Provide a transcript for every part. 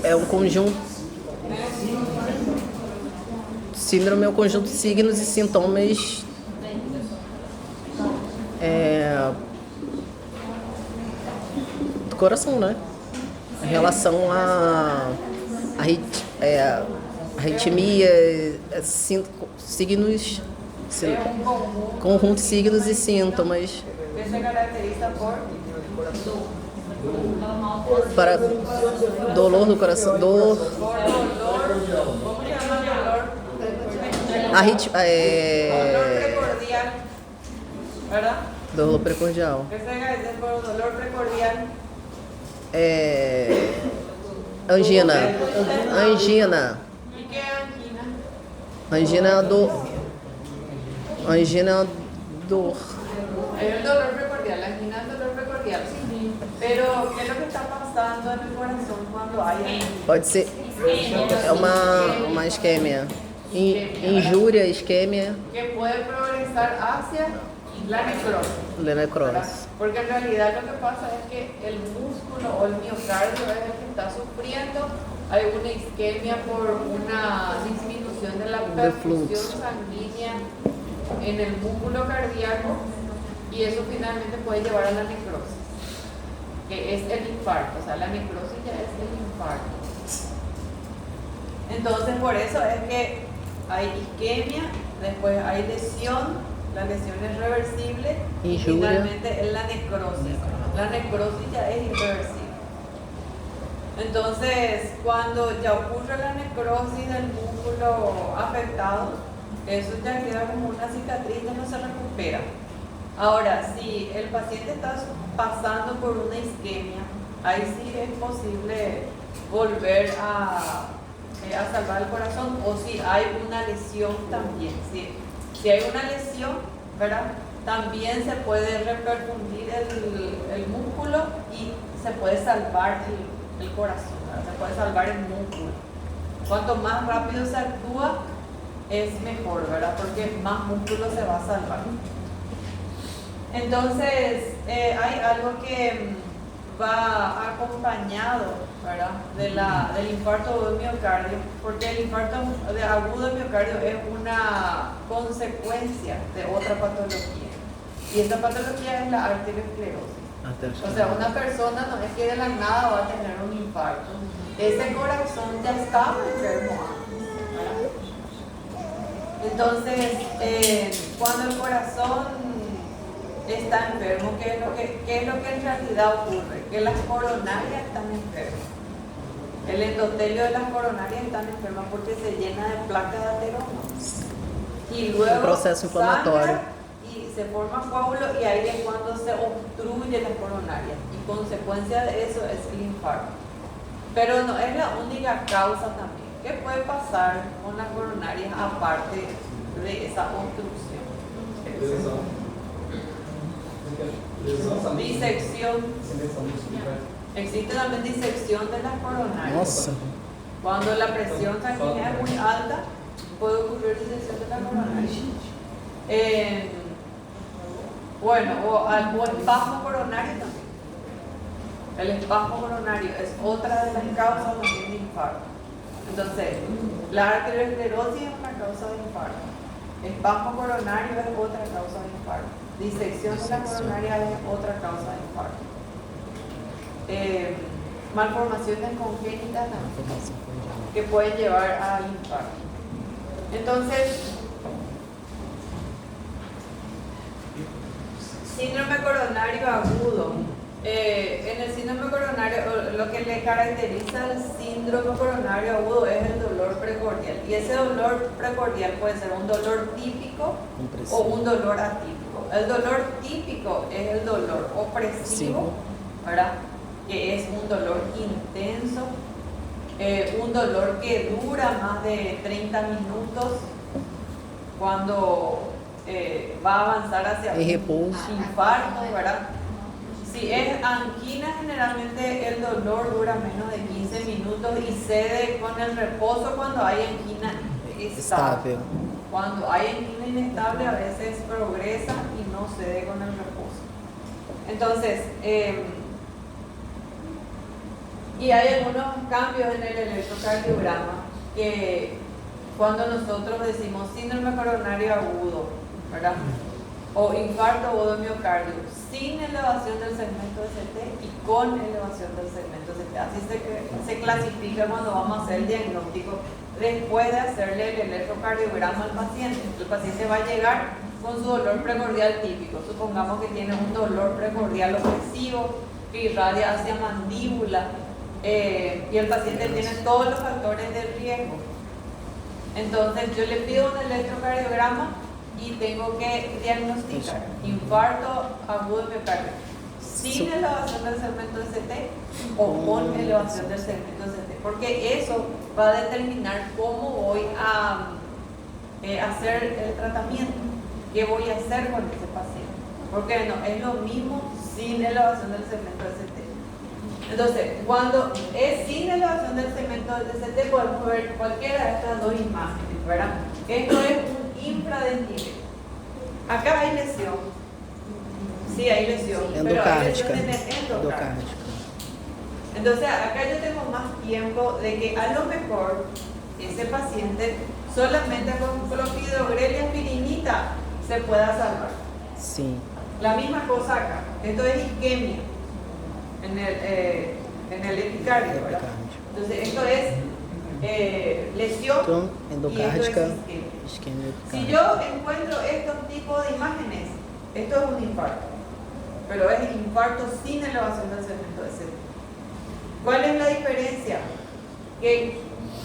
É um conjunto. Síndrome é um conjunto de signos e sintomas do coração, né? Em relação a arritmia, signos, conjunto de signos e sintomas. Que se caracteriza por Para dolor do coração, dor, dolor, ¿cómo se llama el dolor? Dolor precordial, ¿verdad? dolor precordial. Que se caracteriza por dolor precordial. Angina. ¿Y qué es angina? Angina é a dor. Angina é a dor. Es el dolor precordial, la angina es el dolor precordial. Pero, ¿qué es lo que está pasando en el corazón cuando hay angina? Pode ser. É uma isquemia. Injúria, isquemia, Que puede progresar hacia la necrosis. necrose. Porque en realidad lo que pasa es que el músculo o el miocardio es el que está sufriendo. Hay una isquemia por una disminución de la perfusión sanguínea en el músculo cardíaco y eso finalmente puede llevar a la necrosis, que es el infarto. O sea, la necrosis ya es el infarto. Entonces, por eso es que hay isquemia, después hay lesión, la lesión es reversible y finalmente es la necrosis. La necrosis ya es irreversible. Entonces, cuando ya ocurre la necrosis del músculo afectado, eso ya queda como una cicatriz, ya no se recupera. Ahora, si el paciente está pasando por una isquemia, ahí sí es posible volver a salvar el corazón, o si hay una lesión también. Si hay una lesión, ¿verdad? También se puede reperfundir el músculo y se puede salvar el corazón, ¿verdad? Se puede salvar el músculo. Cuanto más rápido se actúa, es mejor, ¿verdad? Porque más músculo se va a salvar. Entonces, hay algo que va acompañado, ¿verdad? Del infarto de miocardio, porque el infarto agudo de miocardio es una consecuencia de otra patología. Y esta patología es la arteriosclerosis. O sea, una persona no es que de la nada va a tener un infarto. Ese corazón ya estaba enfermo antes, ¿verdad? Entonces, cuando el corazón está enfermo, ¿qué es lo que en realidad ocurre? Que las coronarias están enfermas. El endotelio de las coronarias están enfermas porque se llena de placa de ateroma. Y luego Un proceso inflamatorio. sangra y se forma coágulo y ahí es cuando se obstruye la coronaria. Y consecuencia de eso es el infarto. Pero no es la única causa también. ¿Qué puede pasar con las coronarias aparte de esa obstrucción? Disección. Existe también disección de las coronarias. Nossa. Cuando la presión sanguínea es muy alta, puede ocurrir disección de la coronaria. O espasmo coronario también. El espasmo coronario es otra de las causas también de infarto. Entonces, la arteriosclerosis es una causa de infarto. Espasmo coronario es otra causa de infarto. Disección de la coronaria es otra causa de infarto. Malformaciones congénitas también, que pueden llevar al infarto. Entonces, síndrome coronario agudo. En el síndrome coronario, lo que le caracteriza al síndrome coronario agudo es el dolor precordial. Y ese dolor precordial puede ser un dolor típico o un dolor atípico. El dolor típico es el dolor opresivo, ¿verdad? Que es un dolor intenso, un dolor que dura más de 30 minutos cuando va a avanzar hacia un infarto, ¿verdad? Si es angina, generalmente el dolor dura menos de 15 minutos y cede con el reposo cuando hay angina estable. Cuando hay angina inestable a veces progresa y no cede con el reposo. Entonces, y hay algunos cambios en el electrocardiograma que cuando nosotros decimos síndrome coronario agudo, ¿verdad? O infarto agudo de miocardio, sin elevación del segmento ST y con elevación del segmento ST. Así se clasifica cuando vamos a hacer el diagnóstico después de hacerle el electrocardiograma al paciente. El paciente va a llegar con su dolor precordial típico. Supongamos que tiene un dolor precordial opresivo que irradia hacia mandíbula y el paciente tiene todos los factores de riesgo. Entonces yo le pido un electrocardiograma y tengo que diagnosticar infarto agudo de miocardio sin elevación del segmento ST o con elevación del segmento ST, porque eso va a determinar cómo voy a hacer el tratamiento, qué voy a hacer con ese paciente, porque no es lo mismo sin elevación del segmento ST. Entonces, cuando es sin elevación del segmento ST, podemos ver cualquiera de estas dos imágenes, ¿verdad? Esto es un infradentímetro. Acá hay lesión. Sí, hay lesión. Pero hay lesión en el endocárdico. Entonces, acá yo tengo más tiempo de que a lo mejor ese paciente solamente con clopidogrel y aspirinita se pueda salvar. Sí. La misma cosa acá. Esto es isquemia en el epicardio, ¿verdad? Entonces, esto es lesión endocárdica, isquemia. Si yo encuentro estos tipos de imágenes, esto es un infarto, pero es infarto sin elevación del segmento ST. ¿Cuál es la diferencia? Que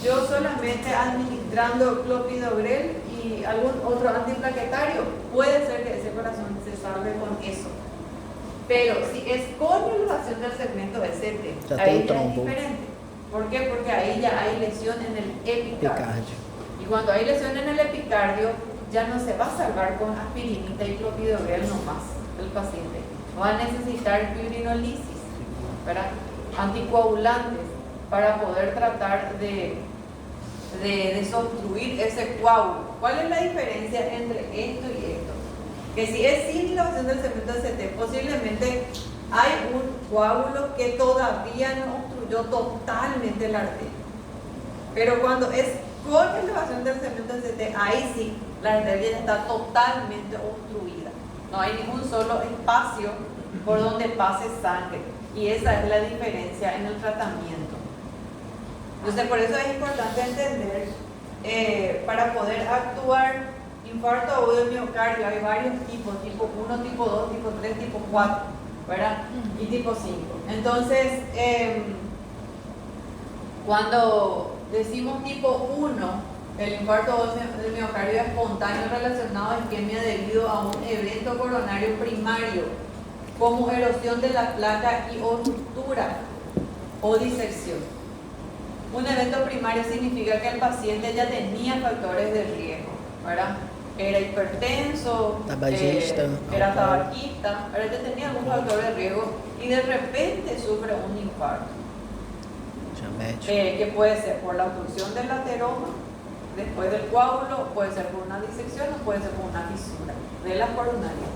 yo solamente administrando clopidogrel y algún otro antiplaquetario, puede ser que ese corazón se salve con eso. Pero si es con elevación del segmento ST, ahí ya es diferente. ¿Por qué? Porque ahí ya hay lesión en el epicardio. Y cuando hay lesión en el epicardio, ya no se va a salvar con aspirinita y clopidogrel nomás el paciente. Va a necesitar fibrinolisis, ¿verdad? Anticoagulantes para poder tratar de desobstruir ese coágulo. ¿Cuál es la diferencia entre esto y esto? Que si es sin elevación del segmento ST, posiblemente hay un coágulo que todavía no obstruyó totalmente la arteria. Pero cuando es con elevación del segmento ST, ahí sí, la arteria ya está totalmente obstruida. No hay ningún solo espacio por donde pase sangre. Y esa es la diferencia en el tratamiento. Entonces, por eso es importante entender, para poder actuar infarto agudo de miocardio, hay varios tipos, tipo 1, tipo 2, tipo 3, tipo 4, ¿verdad? Y tipo 5. Entonces, cuando decimos tipo 1, el infarto agudo de miocardio espontáneo relacionado a isquemia debido a un evento coronario primario, como erosión de la placa y o ruptura o disección. Un evento primario significa que el paciente ya tenía factores de riesgo, ¿verdad? Era hipertenso, era tabaquista, pero ya tenía algún factor de riesgo y de repente sufre un infarto. Que puede ser por la obstrucción del ateroma, después del coágulo, puede ser por una disección o puede ser por una fisura de la coronaria.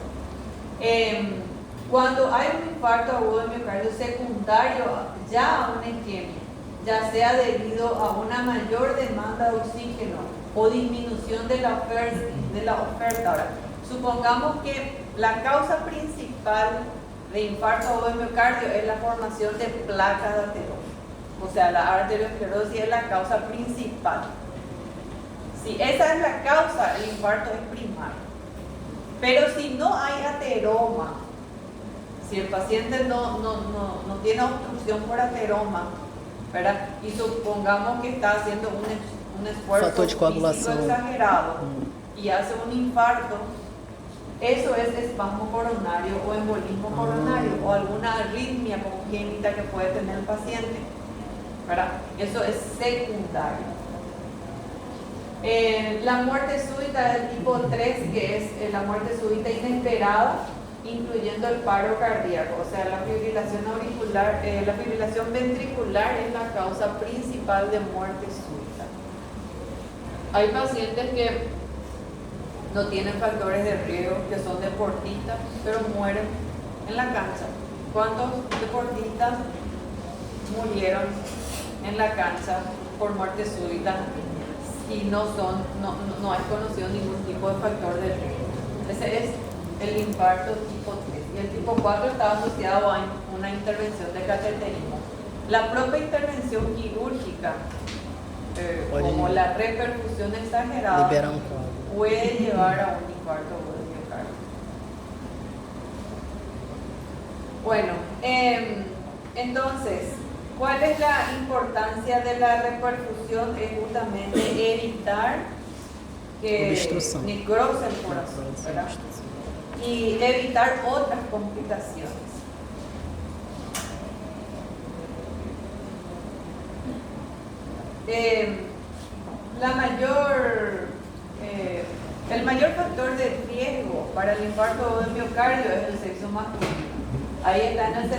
Cuando hay un infarto agudo de miocardio secundario ya a una isquemia, ya sea debido a una mayor demanda de oxígeno o disminución de la oferta. Ahora, supongamos que la causa principal de infarto agudo de miocardio es la formación de placas de ateroma. O sea, la arteriosclerosis es la causa principal. Si esa es la causa, el infarto es primario. Pero si no hay ateroma, si el paciente no tiene obstrucción por ateroma, ¿verdad? Y supongamos que está haciendo un esfuerzo físico exagerado y hace un infarto, eso es espasmo coronario o embolismo coronario o alguna arritmia congénita que puede tener el paciente, ¿verdad? Eso es secundario. La muerte súbita del tipo 3, que es la muerte súbita inesperada, incluyendo el paro cardíaco, o sea, la fibrilación auricular, la fibrilación ventricular es la causa principal de muerte súbita. Hay pacientes que no tienen factores de riesgo, que son deportistas, pero mueren en la cancha. ¿Cuántos deportistas murieron en la cancha por muerte súbita y no hay conocido ningún tipo de factor de riesgo? Ese es el infarto tipo 3. Y el tipo 4 está asociado a una intervención de cateterismo. La propia intervención quirúrgica, como la reperfusión exagerada, puede llevar a un infarto agudo de miocardio. Bueno, entonces, ¿cuál es la importancia de la reperfusión? Es justamente evitar que necrose el corazón, ¿verdad? Y evitar otras complicaciones. El mayor factor de riesgo para el infarto agudo de miocardio es el sexo masculino. Ahí está en el 77%.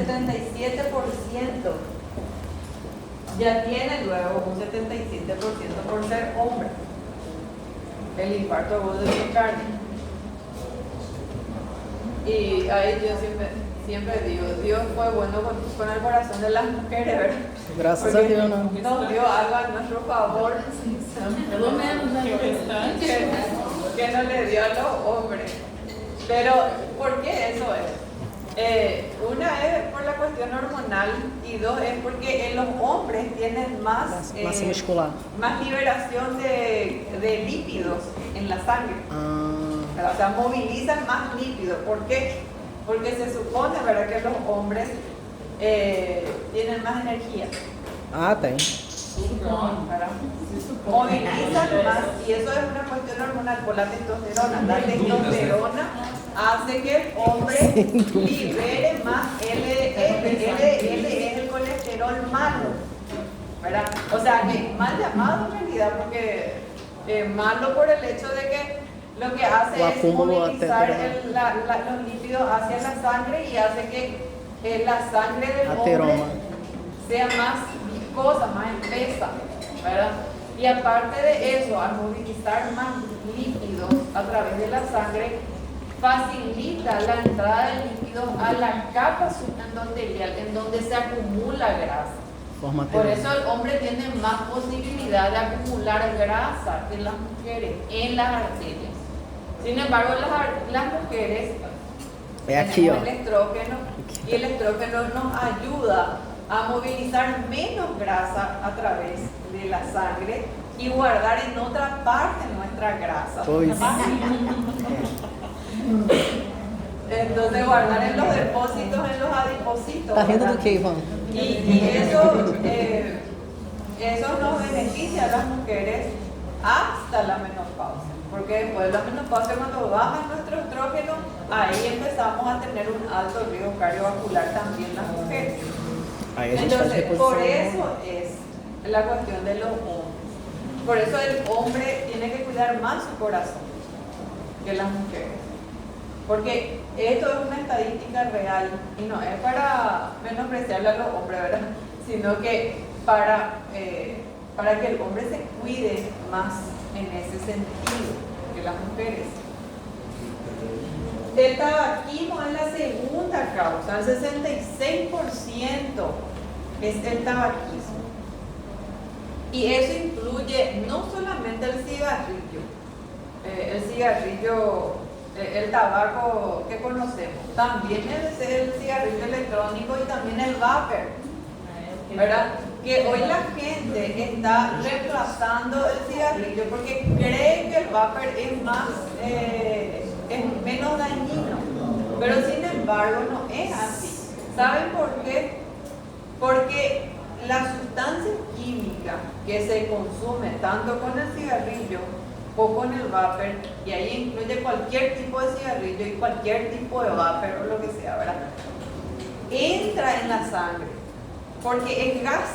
Ya tiene luego un 77% por ser hombre el infarto agudo de miocardio. Y ahí yo siempre digo, Dios fue bueno con el corazón de las mujeres, ¿verdad? Gracias a Dios, ¿no? Nos dio algo a nuestro favor que no le dio a los hombres. Pero, ¿por qué eso es? Una es por la cuestión hormonal y dos es porque los hombres tienen más masa muscular, más liberación de lípidos en la sangre. O sea, movilizan más lípidos. ¿Por qué? Porque se supone, ¿verdad?, que los hombres tienen más energía. Tem. Movilizan más, y eso es una cuestión hormonal por la testosterona. La testosterona hace que el hombre libere más LDL. LDL es el colesterol malo, ¿verdad? O sea, que mal llamado en realidad, porque malo por el hecho de que lo que hace es movilizar los lípidos hacia la sangre y hace que la sangre del hombre sea más viscosa, más espesa, ¿verdad? Y aparte de eso, al movilizar más lípidos a través de la sangre, facilita la entrada de lípidos a la capa subendotelial, en donde se acumula grasa. Por eso el hombre tiene más posibilidad de acumular grasa que las mujeres en las arterias. Sin embargo, las mujeres tenemos el estrógeno, y el estrógeno nos ayuda a movilizar menos grasa a través de la sangre y guardar en otra parte nuestra grasa. Entonces, guardar en los depósitos, en los adipocitos. ¿Estás riendo de qué, Iván? Y eso nos beneficia a las mujeres hasta la menopausia. Porque después de la menopausia, cuando baja nuestro estrógeno, ahí empezamos a tener un alto riesgo cardiovascular también las mujeres. Entonces, por eso es la cuestión de los hombres. Por eso el hombre tiene que cuidar más su corazón que las mujeres. Porque esto es una estadística real y no es para menospreciarle a los hombres, ¿verdad? Sino que para que el hombre se cuide más en ese sentido que las mujeres. El tabaquismo es la segunda causa, el 66% es el tabaquismo. Y eso incluye no solamente el cigarrillo, el tabaco que conocemos, también el cigarrillo electrónico y también el vapor, ¿verdad? Que hoy la gente está reemplazando el cigarrillo porque cree que el vapor es menos dañino, pero sin embargo no es así. ¿Saben por qué? Porque la sustancia química que se consume tanto con el cigarrillo o con el vapor, y ahí incluye cualquier tipo de cigarrillo y cualquier tipo de vapor o lo que sea, ¿verdad?, entra en la sangre porque es gas.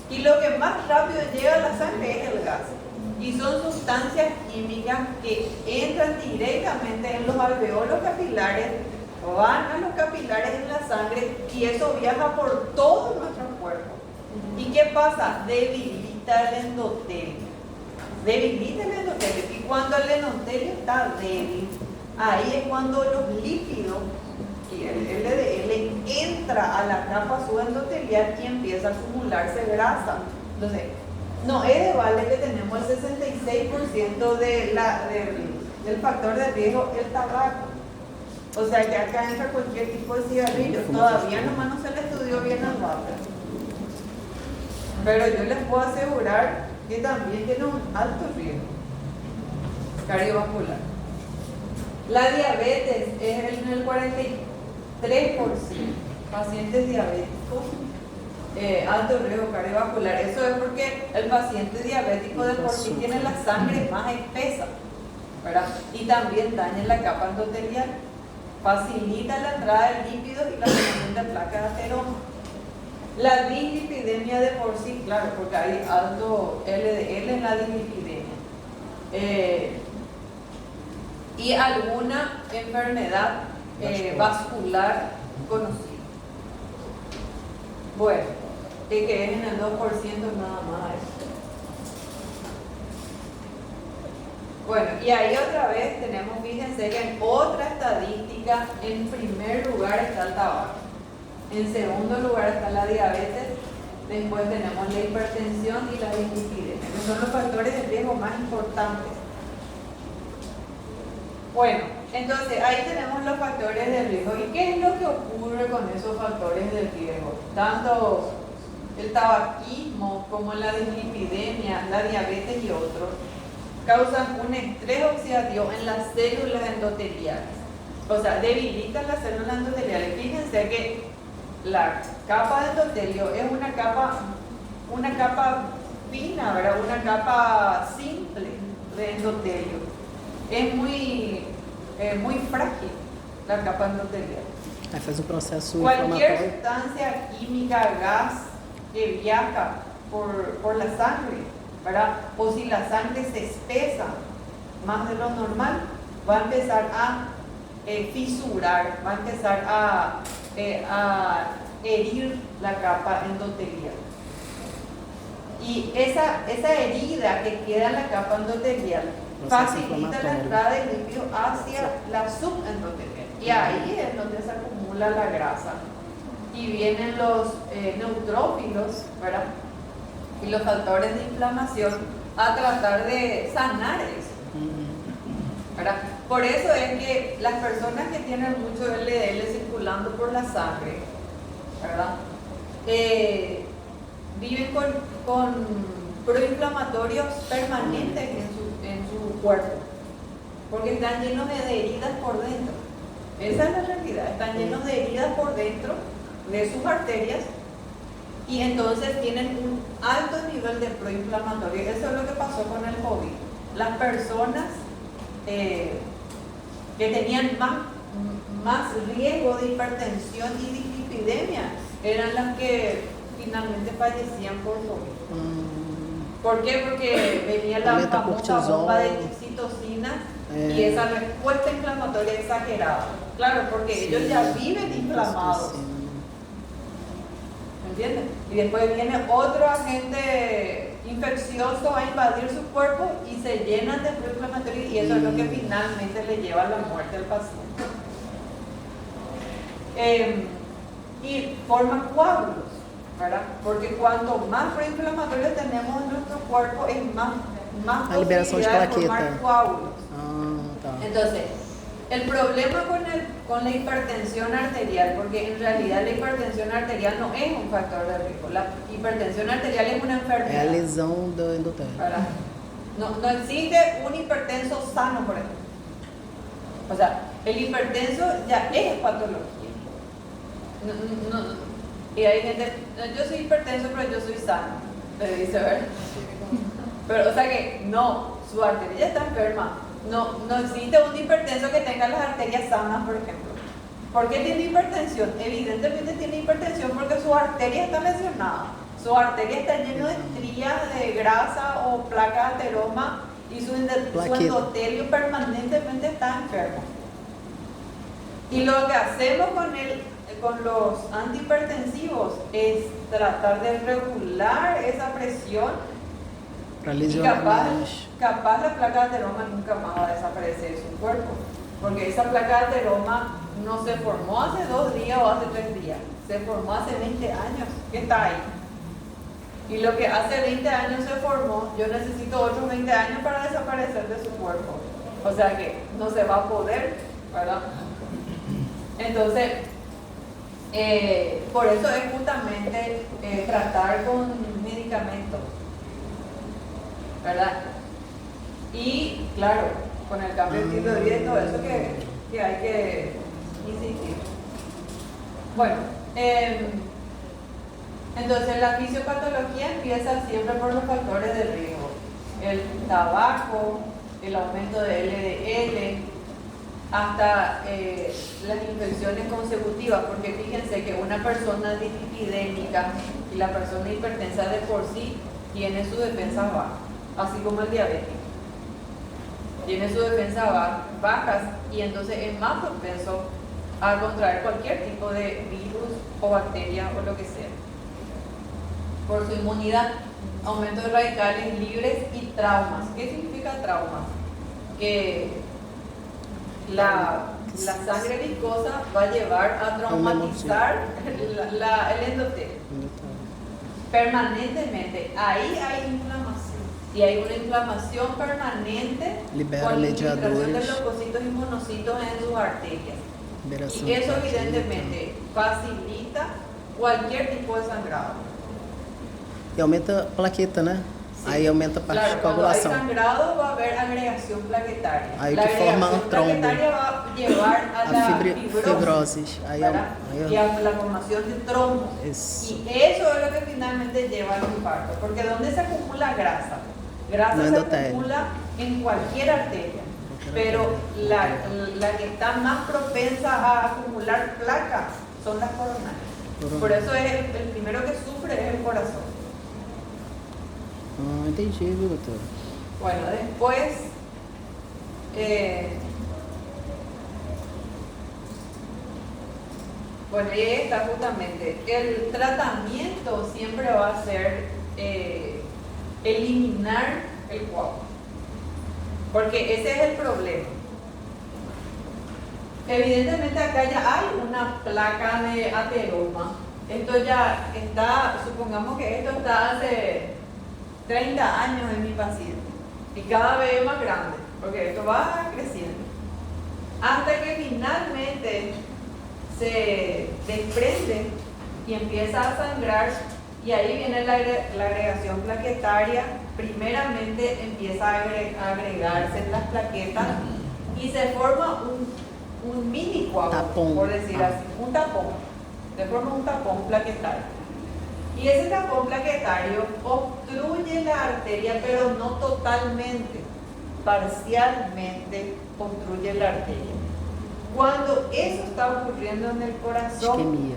Y lo que más rápido llega a la sangre es el gas. Y son sustancias químicas que entran directamente en los alveolos capilares, van a los capilares en la sangre y eso viaja por todo nuestro cuerpo. ¿Y qué pasa? Debilita el endotelio. Y cuando el endotelio está débil, ahí es cuando los lípidos, si el LDL entra a la capa subendotelial y empieza a acumularse grasa. Entonces, no es de vale que tenemos el 66% del factor de riesgo, el tabaco. O sea que acá entra cualquier tipo de cigarrillo. Todavía nomás no se le estudió bien al vapor. Pero yo les puedo asegurar que también tiene un alto riesgo cardiovascular. La diabetes es en el 43%. Pacientes diabéticos, alto riesgo cardiovascular. Eso es porque el paciente diabético de por sí tiene la sangre más espesa, ¿verdad? Y también daña la capa endotelial. Facilita la entrada de lípidos y la formación de placas de ateroma. La dislipidemia de por sí, claro, porque hay alto LDL en la dislipidemia. Y alguna enfermedad vascular conocida. Bueno, que es en el 2% nada más. Bueno, y ahí otra vez tenemos, fíjense que en otra estadística, en primer lugar está el tabaco, en segundo lugar está la diabetes, después tenemos la hipertensión y la dislipidemia, que son los factores de riesgo más importantes. Bueno, entonces ahí tenemos los factores de riesgo. ¿Y qué es lo que ocurre con esos factores de riesgo? Tanto el tabaquismo como la dislipidemia, la diabetes y otros causan un estrés oxidativo en las células endoteliales. O sea, debilitan las células endoteliales. Fíjense que la capa de endotelio es una capa fina, ¿verdad? Una capa simple de endotelio. Es muy frágil la capa endotelial. Aí faz um processo Cualquier inflamatório. sustancia química, gas que viaja por la sangre, ¿verdad? O si la sangre se espesa más de lo normal, va a empezar a fisurar, va a empezar a herir la capa endotelial. Y esa herida que queda en la capa endotelial facilita la entrada de líquido hacia la subendotelial. Y ahí es donde se acumula la grasa. Y vienen los neutrófilos, ¿verdad? Y los factores de inflamación a tratar de sanar eso, ¿verdad? Por eso es que las personas que tienen mucho LDL circulando por la sangre, ¿verdad? Viven con proinflamatorios permanentes en su cuerpo, porque están llenos de heridas por dentro. Esa es la realidad, están llenos de heridas por dentro de sus arterias y entonces tienen un alto nivel de proinflamatorio. Eso es lo que pasó con el COVID. Las personas que tenían más riesgo de hipertensión y dislipidemia eran las que finalmente fallecían por COVID. ¿Por qué? Porque venía la famosa bomba de oxitocina y esa respuesta inflamatoria exagerada. Claro, porque ellos ya viven inflamados. ¿Me entienden? Y después viene otro agente infeccioso a invadir su cuerpo y se llenan de proinflamatorio y eso es lo que finalmente le lleva a la muerte al paciente. Y forma coágulos, ¿verdad? Porque cuanto más proinflamatorio tenemos en nuestro cuerpo, es más A liberação de posibilidad de formar plaqueta. coágulos. Tá. Entonces, el problema con la hipertensión arterial, porque en realidad la hipertensión arterial no es un factor de riesgo, la hipertensión arterial es una É a enfermedad. lesão do endotélio. ¿Verdad? No existe un hipertenso sano, por ejemplo. O sea, el hipertenso ya es patología. Y hay gente, yo soy hipertenso, pero yo soy sano, le dice, ¿verdad? Pero, o sea que no, su arteria está enferma. No existe un hipertenso que tenga las arterias sanas, por ejemplo. ¿Por qué tiene hipertensión? Evidentemente tiene hipertensión porque su arteria está lesionada. Su arteria está llena de estrías de grasa o placa de ateroma y su endotelio permanentemente está enfermo. Y lo que hacemos con los antihipertensivos es tratar de regular esa presión. Para Y lesionar menos. capaz la placa de ateroma nunca más va a desaparecer de su cuerpo, porque esa placa de ateroma no se formó hace 2 días o hace 3 días, se formó hace 20 años, que está ahí. Y lo que hace 20 años se formó, yo necesito otros 20 años para desaparecer de su cuerpo. O sea que no se va a poder, ¿verdad? Entonces, por eso es justamente tratar con medicamentos, ¿verdad? Y claro, con el cambio de estilo de vida y todo eso que hay que insistir. Bueno, entonces la fisiopatología empieza siempre por los factores de riesgo. El tabaco, el aumento de LDL, hasta las infecciones consecutivas, porque fíjense que una persona dislipidémica y la persona hipertensa de por sí tiene su defensa baja, así como el diabético. Tiene su defensa bajas y entonces es más propenso a contraer cualquier tipo de virus o bacteria o lo que sea. Por su inmunidad, aumento de radicales libres y traumas. ¿Qué significa traumas? Que la sangre viscosa va a llevar a traumatizar el endotelio permanentemente. Ahí hay inflamación y hay una inflamación permanente con la infiltración de leucocitos y monocitos en sus arterias. Y eso evidentemente facilita cualquier tipo de sangrado. E aumenta a plaqueta, né? Sí. Aí aumenta a parte Claro, de cuando hay coagulação. sangrado va a haber agregación plaquetaria. Ahí La que forma agregación un trombo. plaquetaria va a llevar a la Fibrosis. Aí ¿verdad? Y a la formación de trombos. Eso. Y eso es lo que finalmente lleva al infarto. Porque ¿dónde se acumula grasa? Grasa No se endotelio. acumula en cualquier arteria. Pero la que está más propensa a acumular placa son las coronarias. Por eso es el primero que sufre es el corazón. Ah, entendi, viu, doutor? Bueno, después bueno, ahí está justamente. El tratamiento siempre va a ser eliminar el coágulo. Porque ese es el problema. Evidentemente acá ya hay una placa de ateroma. Esto ya está, supongamos que esto está hace 30 años en mi paciente. Y cada vez es más grande, porque esto va creciendo. Hasta que finalmente se desprende y empieza a sangrar, y ahí viene la agregación plaquetaria. Primeramente empieza a agregarse las plaquetas y se forma un mini coágulo, Tapón. por decir así, un tapón. Se forma un tapón plaquetario. Y ese tapón plaquetario obstruye la arteria, pero no totalmente, parcialmente obstruye la arteria. Cuando eso está ocurriendo en el corazón, Isquemia.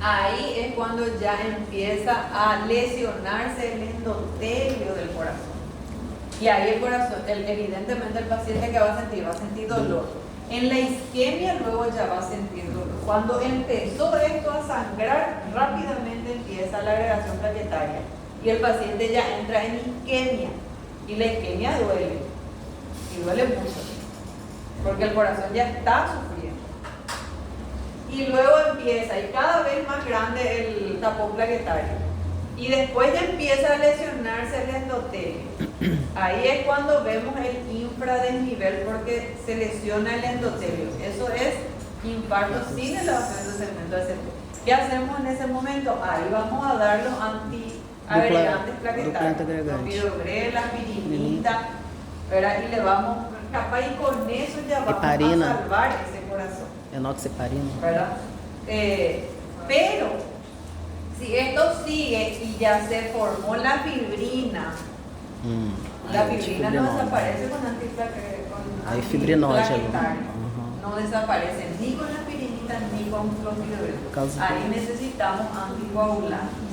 ahí es cuando ya empieza a lesionarse el endotelio del corazón. Y ahí el corazón, evidentemente el paciente que va a sentir dolor. En la isquemia luego ya va a sentir dolor. Cuando empezó esto a sangrar, rápidamente empieza la agregación plaquetaria. Y el paciente ya entra en isquemia. Y la isquemia duele. Y duele mucho. Porque el corazón ya está sufriendo. Y luego empieza, y cada vez más grande el tapón plaquetario. Y después ya empieza a lesionarse el endotelio. Ahí es cuando vemos el infradesnivel porque se lesiona el endotelio. Eso es infarto sin elevación de segmento de septo. ¿Qué hacemos en ese momento? Ahí vamos a dar los antiagregantes plaquetarios. Clopidogrel, la aspirinita, ¿verdad? Y le vamos, capaz y con eso ya vamos Heparina. a salvar ese corazón. Enoxaparina. ¿Verdad? Pero si esto sigue y ya se formó la fibrina, la fibrina no desaparece con Hay fibrinógeno. No desaparece ni con la aspirinita ni con clopidogrel. Ahí necesitamos anticoagulantes.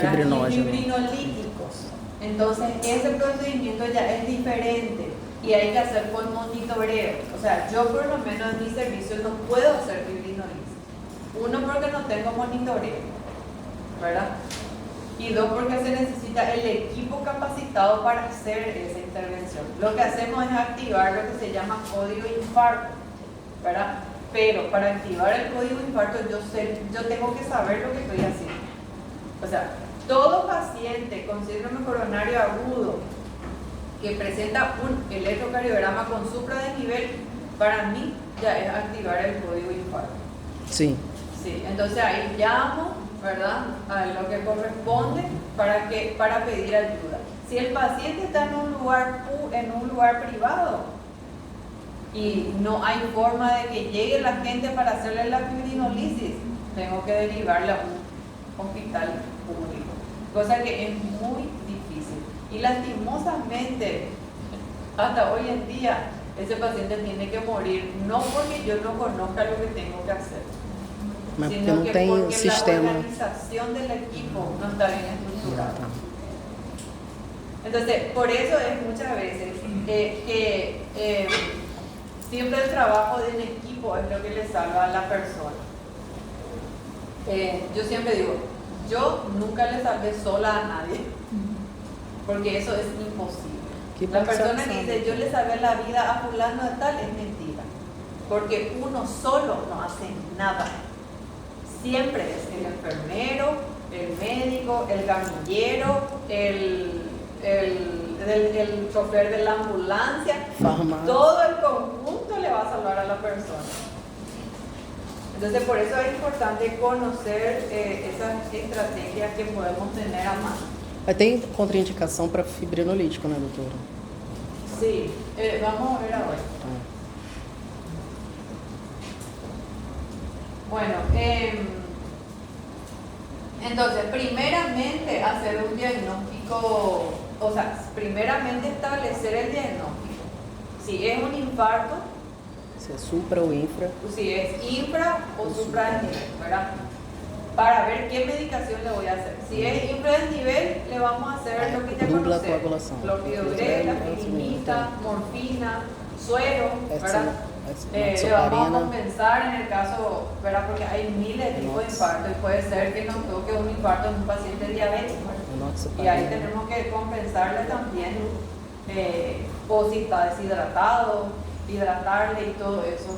Fibrinógeno. Fibrinolíticos. Entonces ese procedimiento ya es diferente y hay que hacer con monitoreo. O sea, yo por lo menos en mi servicio no puedo hacer fibrinolisis. Uno, porque no tengo monitoreo, ¿verdad? Y dos, porque se necesita el equipo capacitado para hacer esa intervención. Lo que hacemos es activar lo que se llama código infarto. ¿verdad? Pero para activar el código de infarto yo tengo que saber lo que estoy haciendo. O sea, todo paciente con síndrome coronario agudo que presenta un electrocardiograma con supradesnivel, para mí ya es activar el código de infarto. Sí. Sí, entonces ahí llamo, ¿verdad?, a lo que corresponde para pedir ayuda. Si el paciente está en un lugar privado y no hay forma de que llegue la gente para hacerle la fibrinolisis, tengo que derivarla a un hospital público, cosa que es muy difícil. Y lastimosamente, hasta hoy en día, ese paciente tiene que morir, no porque yo no conozca lo que tengo que hacer, Mas porque sino não que tem porque sistema. la organización del equipo no está bien estructurada. Entonces, por eso es muchas veces que siempre el trabajo de un equipo es lo que le salva a la persona. Yo siempre digo, yo nunca le salvé sola a nadie, porque eso es imposible. Qué La persona que sensación. dice, yo le salvé la vida a fulano de tal, es mentira, porque uno solo no hace nada. Siempre es el enfermero, el médico, el gamillero, el chofer de la ambulancia. Farmácia. Todo el conjunto le va a salvar a la persona. Entonces, por eso es importante conocer esas estrategias que podemos tener a mano. Mas tem contraindicação para fibrinolítico, né, doutora? Sí, vamos a ver ahora. Bueno, entonces, primeramente hacer un diagnóstico, o sea, primeramente establecer el diagnóstico. Si es un infarto, Se é supra ou infra. si es infra o supradesnivel, ¿verdad? Para ver qué medicación le voy a hacer. Si es infradesnivel, le vamos a hacer lo que ya Dupla conocemos: coagulación. clopidogrel, aspirinika, morfina, suero, ¿verdad? Le vamos a Enoxaparina. compensar en el caso, ¿verdad? Porque hay miles de tipos de infarto y puede ser que nos toque un infarto en un paciente diabético. Y ahí tenemos que compensarle también, o si está deshidratado, hidratarle y todo eso,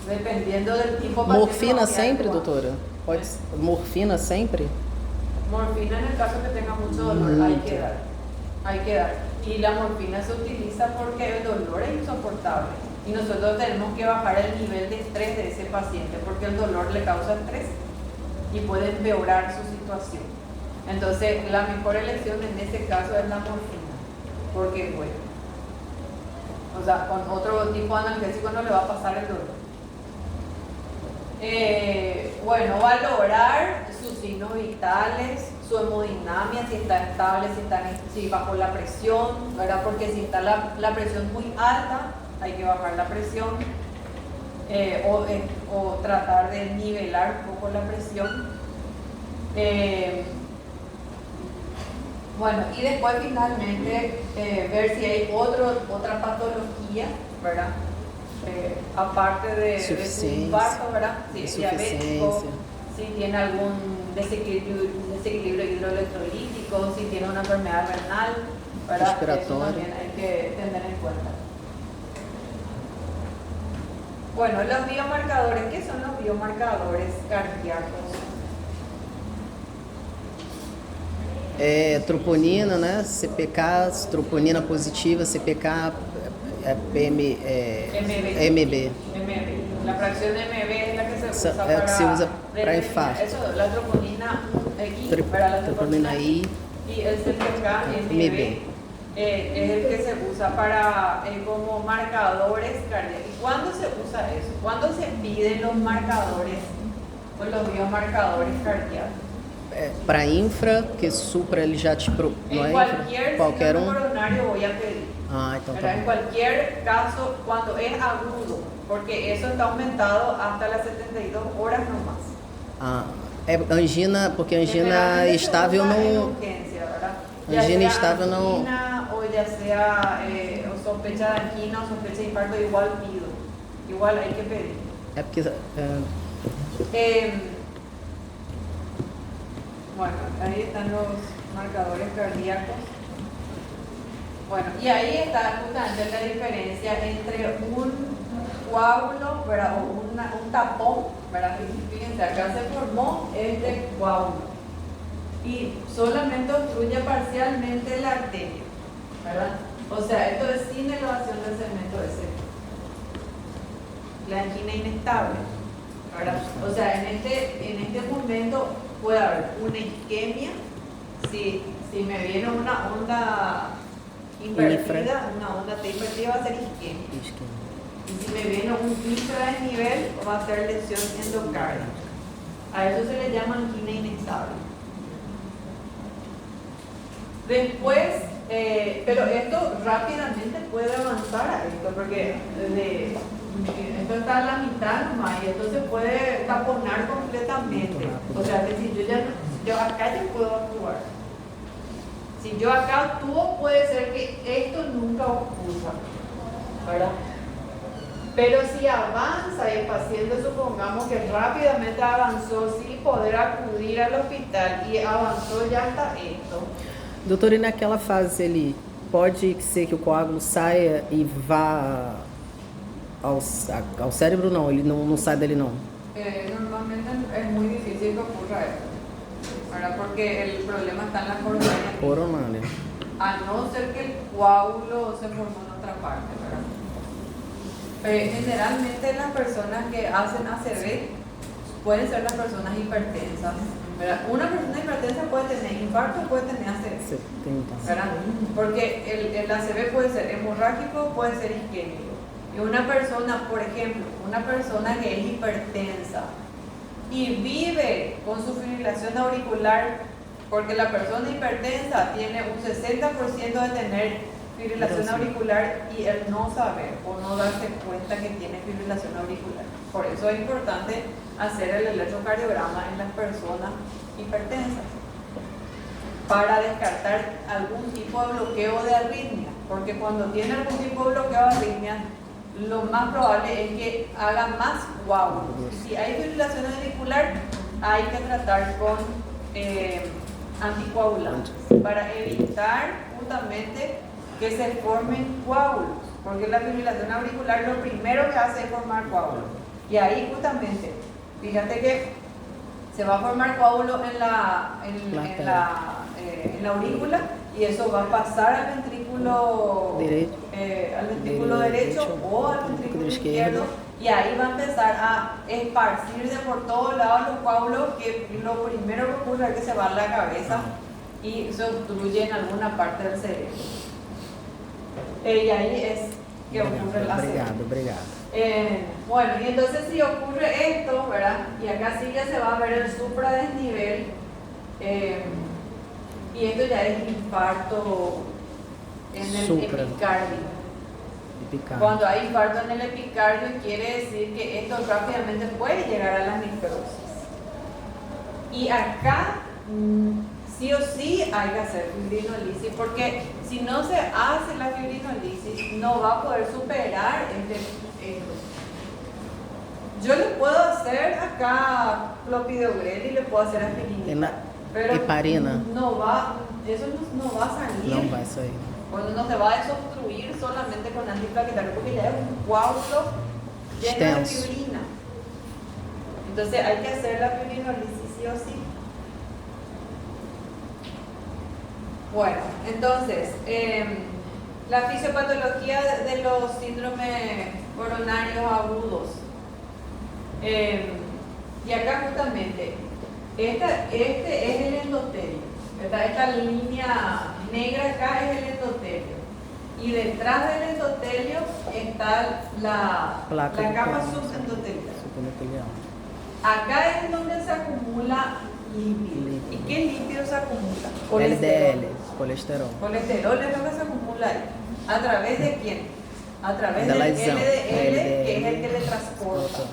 dependiendo del tipo de Morfina paciente sempre, actual. doutora? Pode ser. Morfina sempre? Morfina en el caso que tenga mucho dolor, hay que dar. Hay que dar. Y la morfina se utiliza porque el dolor es insoportable. Y nosotros tenemos que bajar el nivel de estrés de ese paciente porque el dolor le causa estrés y puede empeorar su situación. Entonces, la mejor elección en ese caso es la morfina, porque bueno, o sea, con otro tipo de analgésico no le va a pasar el dolor. Bueno, valorar sus signos vitales, su hemodinamia, si está estable, si bajó la presión, ¿verdad? Porque si está la presión muy alta, hay que bajar la presión, o tratar de nivelar un poco la presión. Bueno, y después finalmente ver si hay otra patología, ¿verdad? Aparte de su infarto, ¿verdad? Si es diabético, si tiene algún desequilibrio hidroelectrolítico, si tiene una enfermedad renal, ¿verdad? Eso también hay que tener en cuenta. Bueno, los biomarcadores, ¿qué son los biomarcadores cardíacos? Troponina, né? CPK, troponina positiva, CPK, MB. La fracción MB es la que se usa É o que se usa para determinar infarto. eso, la troponina I, para la Troponina I. Y el CPK MB es el que se usa para como marcadores cardíacos. ¿Y cuándo se usa eso? ¿Cuándo se piden los marcadores o los biomarcadores cardíacos? Para infra, que supra ele já te não En é cualquier qualquer síndrome coronario voy a pedir. Ah, então tá Pero en bom. cualquier caso, cuando es agudo, porque eso está aumentado hasta las 72 horas nomás. Ah, é angina, porque angina Generalmente se estável usa en não. urgencia, ¿verdad? Angina Ya sea estável não. angina, o ya sea o sospecha de angina o sospecha de infarto, igual pido. Igual hay que pedir. É porque. Bueno, ahí están los marcadores cardíacos. Bueno, y ahí está justamente la diferencia entre coágulo, ¿verdad? O un tapón, ¿verdad? Fíjense, acá se formó este coágulo y solamente obstruye parcialmente la arteria, ¿verdad? O sea, esto es sin elevación del segmento ese. La angina inestable, ¿verdad? O sea, en este momento puede haber una isquemia, si me viene una onda invertida, una onda T invertida va a ser isquemia. Y si me viene un infradesnivel va a ser lesión endocárdica. A eso se le llama angina inestable. Después, pero esto rápidamente puede avanzar a esto, porque esto está a la mitad nomás y esto se puede taponar completamente. O sea que si yo acá ya puedo actuar. Si yo acá actúo, puede ser que esto nunca ocurra, ¿verdad? Pero si avanza y el paciente, supongamos que rápidamente avanzó, sí poder acudir al hospital y avanzó ya hasta esto. Doutor, e naquela fase ali, pode ser que o coágulo saia e vá ao cérebro? Não, ele não sai dali não. Normalmente es muy difícil que ocurra esto, ¿verdad? Porque el problema está en la coronaria. Coronária. A no ser que el coágulo se formó en otra parte, ¿verdad? Generalmente las personas que hacen ACV pueden ser las personas hipertensas, ¿verdad? Una persona hipertensa puede tener infarto, puede tener ACV, ¿verdad? Porque el ACV puede ser hemorrágico, puede ser isquémico. Y una persona, por ejemplo, una persona que es hipertensa y vive con su fibrilación auricular, porque la persona hipertensa tiene un 60% de tener fibrilación auricular y el no saber o no darse cuenta que tiene fibrilación auricular. Por eso es importante hacer el electrocardiograma en las personas hipertensas para descartar algún tipo de bloqueo de arritmia, porque cuando tiene algún tipo de bloqueo de arritmia, lo más probable es que haga más coágulos. Y si hay fibrilación auricular, hay que tratar con anticoagulantes para evitar justamente que se formen coágulos, porque la fibrilación auricular lo primero que hace es formar coágulos. Y ahí justamente, fíjate que se va a formar coágulo en la aurícula y eso va a pasar al ventrículo derecho o al ventrículo izquierdo y ahí va a empezar a esparcirse por todos lados los coágulos, que lo primero que ocurre es que se va a la cabeza y se obstruye en alguna parte del cerebro. Y ahí es que ocurre la Obrigado. Bueno, y entonces si ocurre esto, ¿verdad? Y acá sí ya se va a ver el supradesnivel, y esto ya es infarto en el epicardio. Cuando hay infarto en el epicardio quiere decir que esto rápidamente puede llegar a la necrosis. Y acá sí o sí hay que hacer fibrinolisis, porque si no se hace la fibrinolisis no va a poder superar esto. Yo le puedo hacer acá clopidogrel y le puedo hacer aspirina, pero heparina. Eso no va a salir. Não vai sair. Cuando no se va a desobstruir solamente con antiplaquetario, porque ya es un coágulo lleno de fibrina. Entonces hay que hacer la fibrinolisis sí o sí. Bueno, entonces, la fisiopatología de los síndromes coronarios agudos. Y acá justamente, este es el endotelio. Esta línea negra acá es el endotelio. Y detrás del endotelio está la capa subendotelial. Acá es donde se acumula lípido. ¿Y qué lípido se acumula? Colesterol. Colesterol es lo que se acumula ahí. ¿A través de quién? A través del LDL, que es el que le transporta,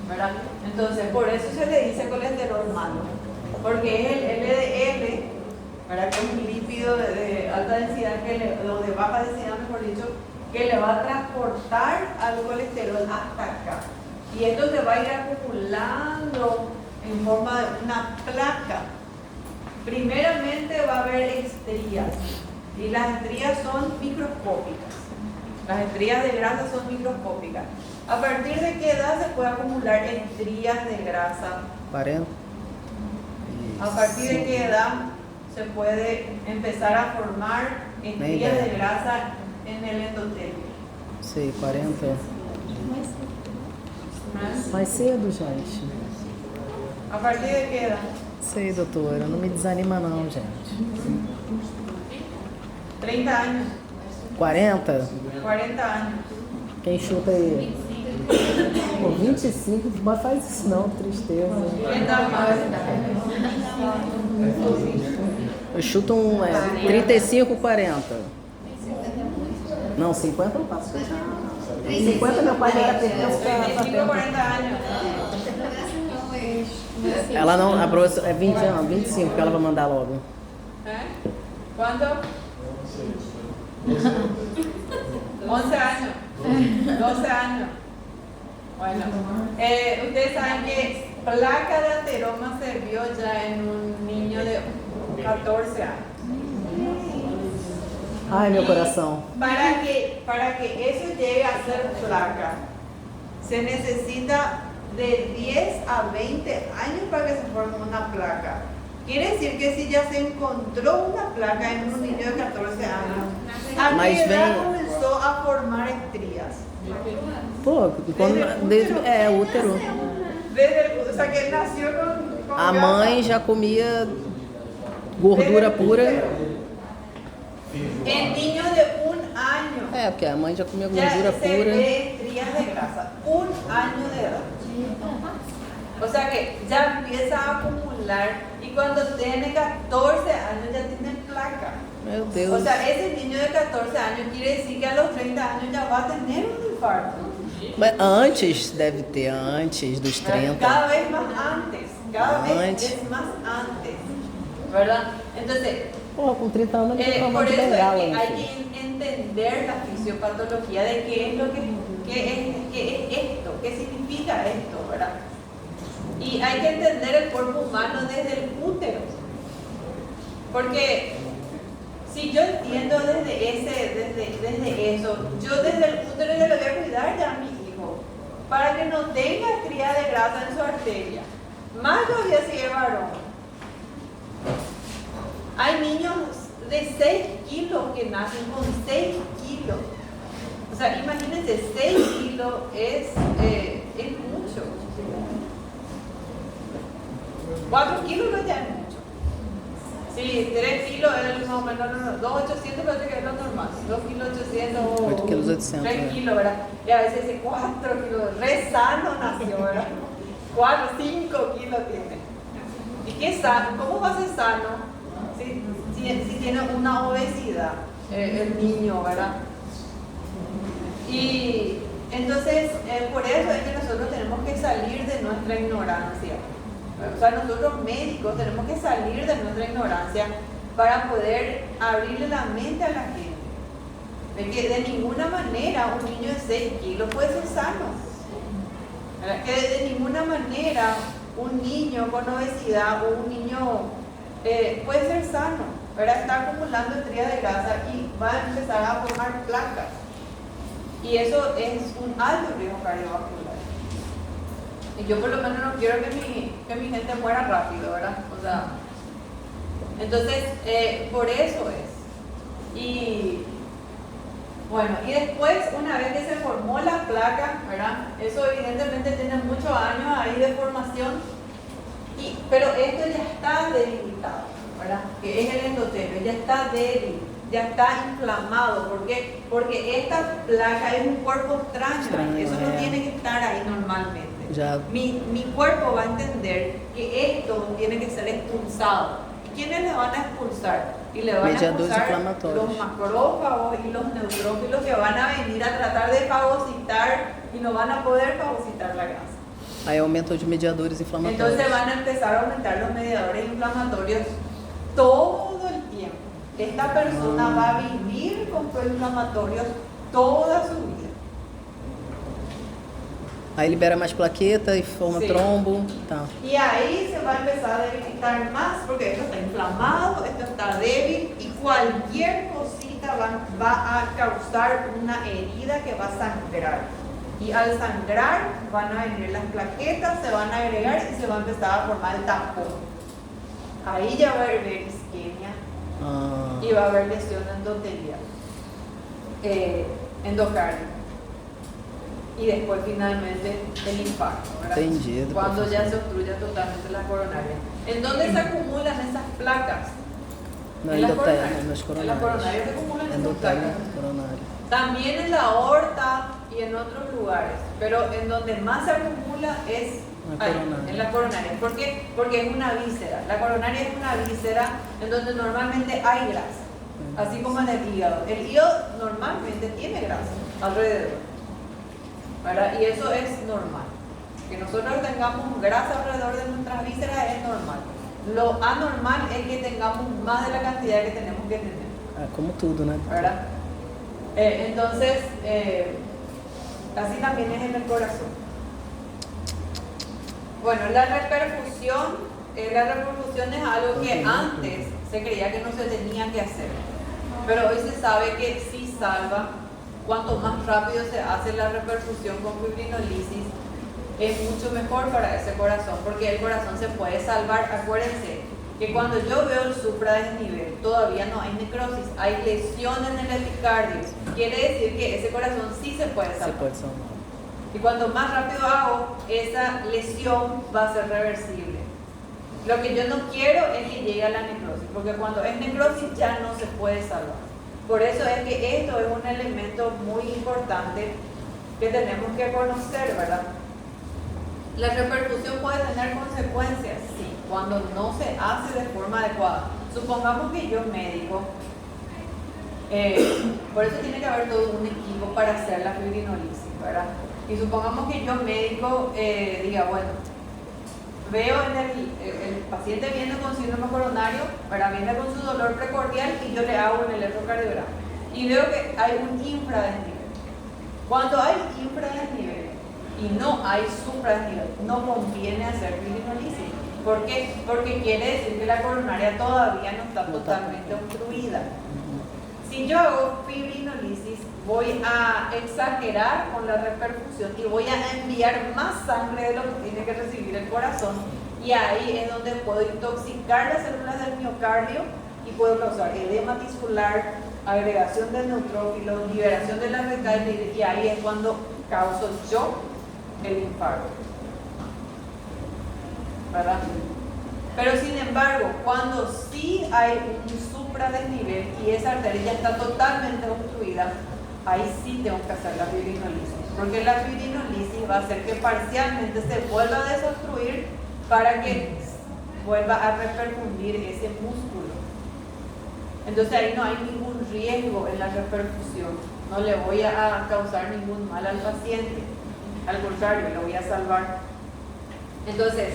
¿verdad? Entonces, por eso se le dice colesterol malo, porque es el LDL, ¿verdad? Que es un lípido de alta densidad, o de baja densidad, mejor dicho, que le va a transportar al colesterol hasta acá. Y esto se va a ir acumulando en forma de una placa. Primeramente va a haber estrías, y las estrías son microscópicas. Las estrías de grasa son microscópicas. ¿A partir de qué edad se puede acumular estrías de grasa? 40. ¿A partir de qué edad se puede empezar a formar estrías de grasa en el endotelio? Sei, 40. ¿Más? Mais cedo, gente. ¿A partir de qué edad? Sei, doutora. Não me desanima não, gente. 30 años, 40? 40 años. Quem chuta aí? Pô, 25, mas faz isso não, tristeza. 30 más. Eu chuto 35, 40. Não, 50 eu não passo. 50 meu pai já era pertença pra 25 a 40 años. Ela não, a professora é 20 anos, 25 que ela vai mandar logo. ¿Eh? ¿Cuánto? 11 años. 12 años. Bueno, ustedes saben que placa de ateroma se vio ya en un niño de 14 años. Ai, meu Y coração. para que eso llegue a ser placa, se necesita de 10 a 20 años para que se forme una placa. Quiere decir que si ya se encontró una placa en un niño de 14 años, ¿a Mas qué edad vem- comenzó a formar estrías? Pô, quando, desde, útero. O sea, que nació con A mãe já comia gordura pura. En niños de un año É, porque a mãe já comia ya gordura se pura. ve estrías de grasa. Un año de edad. O sea que ya empieza a acumular y cuando tiene 14 años ya tiene placa. Meu O Deus. sea, ese niño de 14 años quiere decir que a los 30 años ya va a tener un infarto. Mas antes, deve ter, antes dos 30. Cada vez más antes. Cada vez Antes. es más antes. ¿Verdad? Entonces, Pô, com 30 anos ele por tava de eso es bengala, que hay enfim. que entender la fisiopatología de qué es lo qué es esto, qué significa esto, ¿verdad? Y hay que entender el cuerpo humano desde el útero. Porque si yo entiendo desde eso, yo desde el útero ya le voy a cuidar ya a mi hijo para que no tenga estría de grasa en su arteria. Más todavía si es varón. Hay niños de 6 kilos que nacen con 6 kilos. O sea, imagínense, 6 kilos es mucho. 4 kilos no ya es mucho. Sí, 3 kilos es más o menos, 2,800 parece que es lo normal. 2 kilos 800 o 8 kilos 800, 3 kilos, ¿verdad? Y a veces dice 4 kilos, re sano nació, ¿verdad? 4, 5 kilos tiene. ¿Y qué sano? ¿Cómo va a ser sano si tiene una obesidad el niño, verdad? Y entonces, por eso es que nosotros tenemos que salir de nuestra ignorancia. O sea, nosotros médicos tenemos que salir de nuestra ignorancia para poder abrirle la mente a la gente. De que de ninguna manera un niño de 6 kilos puede ser sano. ¿Verdad? Que de ninguna manera un niño con obesidad o un niño puede ser sano, ¿verdad? Está acumulando estrías de grasa y va a empezar a formar placas. Y eso es un alto riesgo cardiovascular. Y yo por lo menos no quiero que mi gente muera rápido, ¿verdad? O sea, entonces, por eso es. Y bueno, y después, una vez que se formó la placa, ¿verdad? Eso evidentemente tiene muchos años ahí de formación. Pero esto ya está debilitado, ¿verdad? Que es el endotelio, ya está débil, ya está inflamado. ¿Por qué? Porque esta placa es un cuerpo extraño, eso no tiene que estar ahí normalmente. Ya. Mi cuerpo va a entender que esto tiene que ser expulsado. ¿Y quiénes le van a expulsar? Y le van a Mediadores expulsar inflamatorios. los macrófagos y los neutrófilos que van a venir a tratar de fagocitar y no van a poder fagocitar la grasa. Aí aumento de mediadores inflamatórios. Entonces van a empezar a aumentar los mediadores inflamatorios todo el tiempo. Esta persona va a vivir con proinflamatorios toda su vida. Aí libera mais plaqueta e forma Sí. trombo. Tá. Y ahí se va a empezar a debilitar más porque esto está inflamado, esto está débil y cualquier cosita va a causar una herida que va a sangrar. Y al sangrar van a venir las plaquetas, se van a agregar y se va a empezar a formar el tampón. Ahí ya va a haber isquemia y va a haber lesión endotelial, endocárdica. Y después finalmente el infarto, ¿verdad? Entendido, Cuando ya profesor. se obstruye totalmente la coronaria. ¿En dónde se acumulan esas placas? No En las endotelio, coronarias. nas En las coronarias se coronarias. acumulan esas Endotelio, placas. coronario. También en la aorta y en otros lugares, pero en donde más se acumula es La ahí, coronaria. en la coronaria. ¿Por qué? Porque es una víscera. La coronaria es una víscera en donde normalmente hay grasa, así como en el hígado. El hígado normalmente tiene grasa alrededor, ¿verdad? Y eso es normal. Que nosotros tengamos grasa alrededor de nuestras vísceras es normal. Lo anormal es que tengamos más de la cantidad que tenemos que tener, Ah, como tudo, né? ¿verdad? Entonces, así también es en el corazón. Bueno, la reperfusión es algo que antes se creía que no se tenía que hacer, pero hoy se sabe que sí salva. Cuanto más rápido se hace la reperfusión con fibrinolisis, es mucho mejor para ese corazón, porque el corazón se puede salvar. Acuérdense que cuando yo veo el supradesnivel, todavía no hay necrosis, hay lesión en el epicardio. Quiere decir que ese corazón sí se puede Se salvar. pode salvar. Y cuando más rápido hago, esa lesión va a ser reversible. Lo que yo no quiero es que llegue a la necrosis, porque cuando es necrosis ya no se puede salvar. Por eso es que esto es un elemento muy importante que tenemos que conocer, ¿verdad? La reperfusión puede tener consecuencias, sí, cuando no se hace de forma adecuada. Supongamos que yo médico, por eso tiene que haber todo un equipo para hacer la fibrinolisis, ¿verdad? Y supongamos que yo médico diga, bueno, veo en el paciente viene con síndrome coronario, ¿verdad? Viene con su dolor precordial y yo le hago un electrocardiograma y veo que hay un infradesnivel. Cuando hay infradesnivel y no hay supradesnivel, no conviene hacer fibrinolisis. ¿Por qué? Porque quiere decir que la coronaria todavía no está totalmente obstruida. Si yo hago fibrinolisis, voy a exagerar con la reperfusión y voy a enviar más sangre de lo que tiene que recibir el corazón, y ahí es donde puedo intoxicar las células del miocardio y puedo causar edema tisular, agregación de neutrófilos, liberación de la RK, y ahí es cuando causo yo el infarto, ¿verdad? Pero sin embargo, cuando sí hay un supradesnivel y esa arteria ya está totalmente obstruida, ahí sí tengo que hacer la fibrinolisis, porque la fibrinolisis va a hacer que parcialmente se vuelva a desobstruir para que vuelva a reperfundir ese músculo. Entonces ahí no hay ningún riesgo en la reperfusión, no le voy a causar ningún mal al paciente, al contrario, lo voy a salvar. Entonces,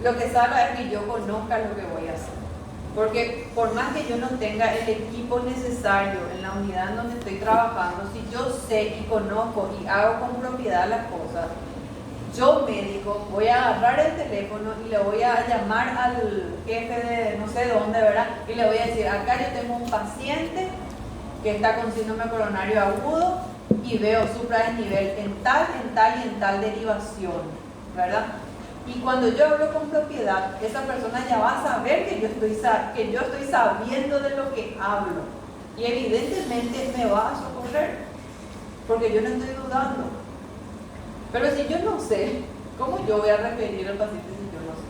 lo que salva es que yo conozca lo que voy a hacer. Porque por más que yo no tenga el equipo necesario en la unidad en donde estoy trabajando, si yo sé y conozco y hago con propiedad las cosas, yo médico voy a agarrar el teléfono y le voy a llamar al jefe de no sé dónde, ¿verdad? Y le voy a decir, acá yo tengo un paciente que está con síndrome coronario agudo y veo supradesnivel en tal y en tal derivación, ¿verdad? Y cuando yo hablo con propiedad, esa persona ya va a saber que yo estoy sabiendo de lo que hablo. Y evidentemente me va a socorrer, porque yo no estoy dudando. Pero si yo no sé, ¿cómo yo voy a referir al paciente si yo no sé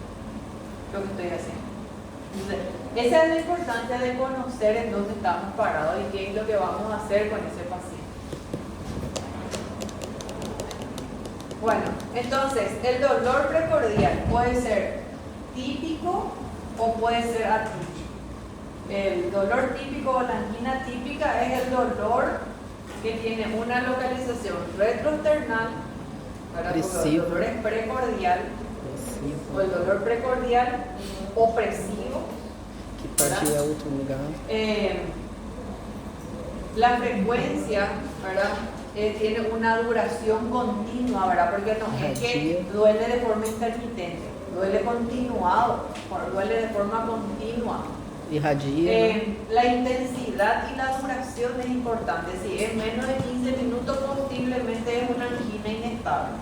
lo que estoy haciendo? Entonces, esa es la importancia de conocer en dónde estamos parados y qué es lo que vamos a hacer con ese paciente. Bueno, entonces, el dolor precordial puede ser típico o puede ser atípico. El dolor típico o la angina típica es el dolor que tiene una localización retroesternal, ¿verdad? Porque el dolor es precordial, o el dolor precordial opresivo, Que pode ir a outro lugar. La frecuencia, ¿verdad? Tiene una duración continua, ¿verdad? Porque no es que duele de forma intermitente, duele continuado, duele de forma continua. irradia. La intensidad y la duración es importante. Si es menos de 15 minutos, posiblemente es una angina inestable.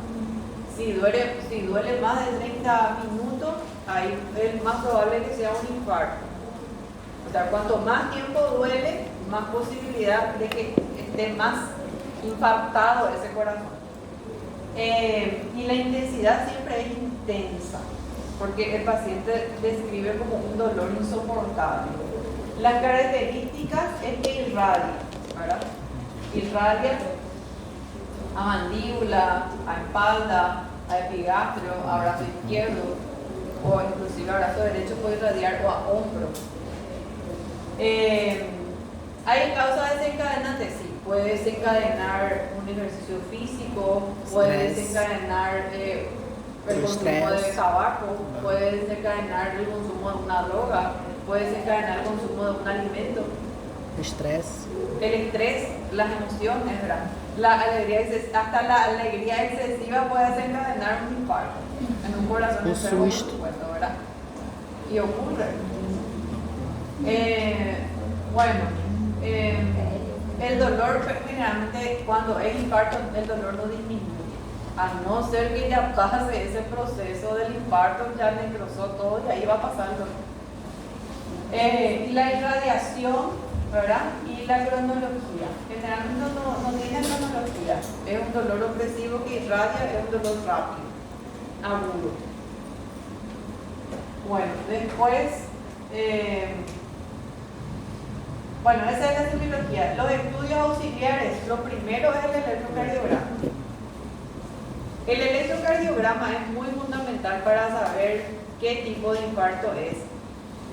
Si duele más de 30 minutos, ahí es más probable que sea un infarto. O sea, cuanto más tiempo duele, más posibilidad de que esté más impactado ese corazón. Y la intensidad siempre es intensa, porque el paciente describe como un dolor insoportable. Las características es que irradia, ¿verdad? Irradia a mandíbula, a espalda, a epigastrio, a brazo izquierdo, o inclusive a brazo derecho puede irradiar, o a hombro. ¿Hay causa desencadenante? Sí, puede desencadenar un ejercicio físico, puede desencadenar el consumo de tabaco, puede desencadenar el consumo de una droga, puede desencadenar el consumo de un alimento. Estrés. El estrés, las emociones, ¿verdad? La alegría, hasta la alegría excesiva puede desencadenar un infarto en un corazón enfermo, por supuesto, ¿verdad? Y ocurre. El dolor, generalmente cuando es infarto, el dolor no disminuye. A no ser que ya pase ese proceso del infarto, ya necrosó todo y ahí va a pasar el dolor. Y la irradiación, ¿verdad? Y la cronología. Generalmente no tiene cronología. Es un dolor opresivo que irradia, es un dolor rápido, agudo. Bueno, después, esa es la semiología. Los estudios auxiliares, lo primero es el electrocardiograma. El electrocardiograma es muy fundamental para saber qué tipo de infarto es.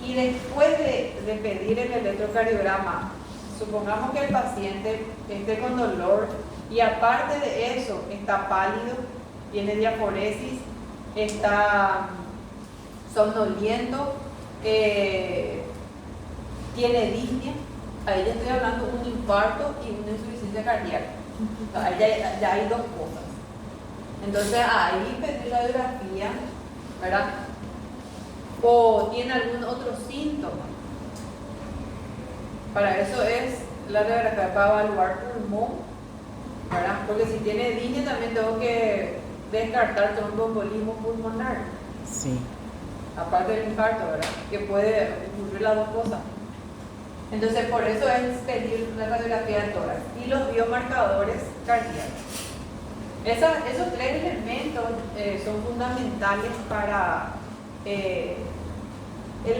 Y después de pedir el electrocardiograma, supongamos que el paciente esté con dolor y aparte de eso está pálido, tiene diaforesis, está somnoliento, tiene disnea. Ahí ya estoy hablando de un infarto y una insuficiencia cardíaca. O sea, ya hay dos cosas. Entonces ahí pedir radiografía, ¿verdad? O tiene algún otro síntoma. Para eso es la radiografía para evaluar pulmón, ¿verdad? Porque si tiene disnea también tengo que descartar tromboembolismo pulmonar. Sí. Aparte del infarto, ¿verdad? Que puede ocurrir las dos cosas. Entonces, por eso es pedir la radiografía de tórax y los biomarcadores cardíacos. Esos tres elementos son fundamentales para el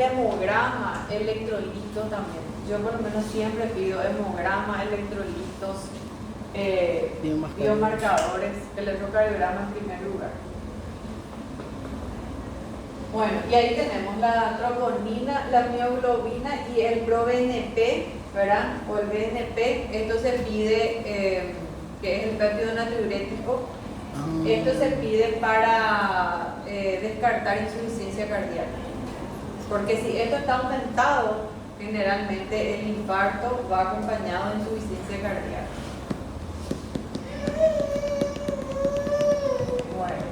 hemograma, electrolitos también. Yo por lo menos siempre pido hemograma, electrolitos, biomarcadores, electrocardiograma en primer lugar. Bueno, y ahí tenemos la troponina, la mioglobina y el proBNP, ¿verdad? O el BNP. Esto se pide, que es el péptido natriurético. Esto se pide para descartar insuficiencia cardíaca. Porque si esto está aumentado, generalmente el infarto va acompañado de insuficiencia cardíaca. Bueno,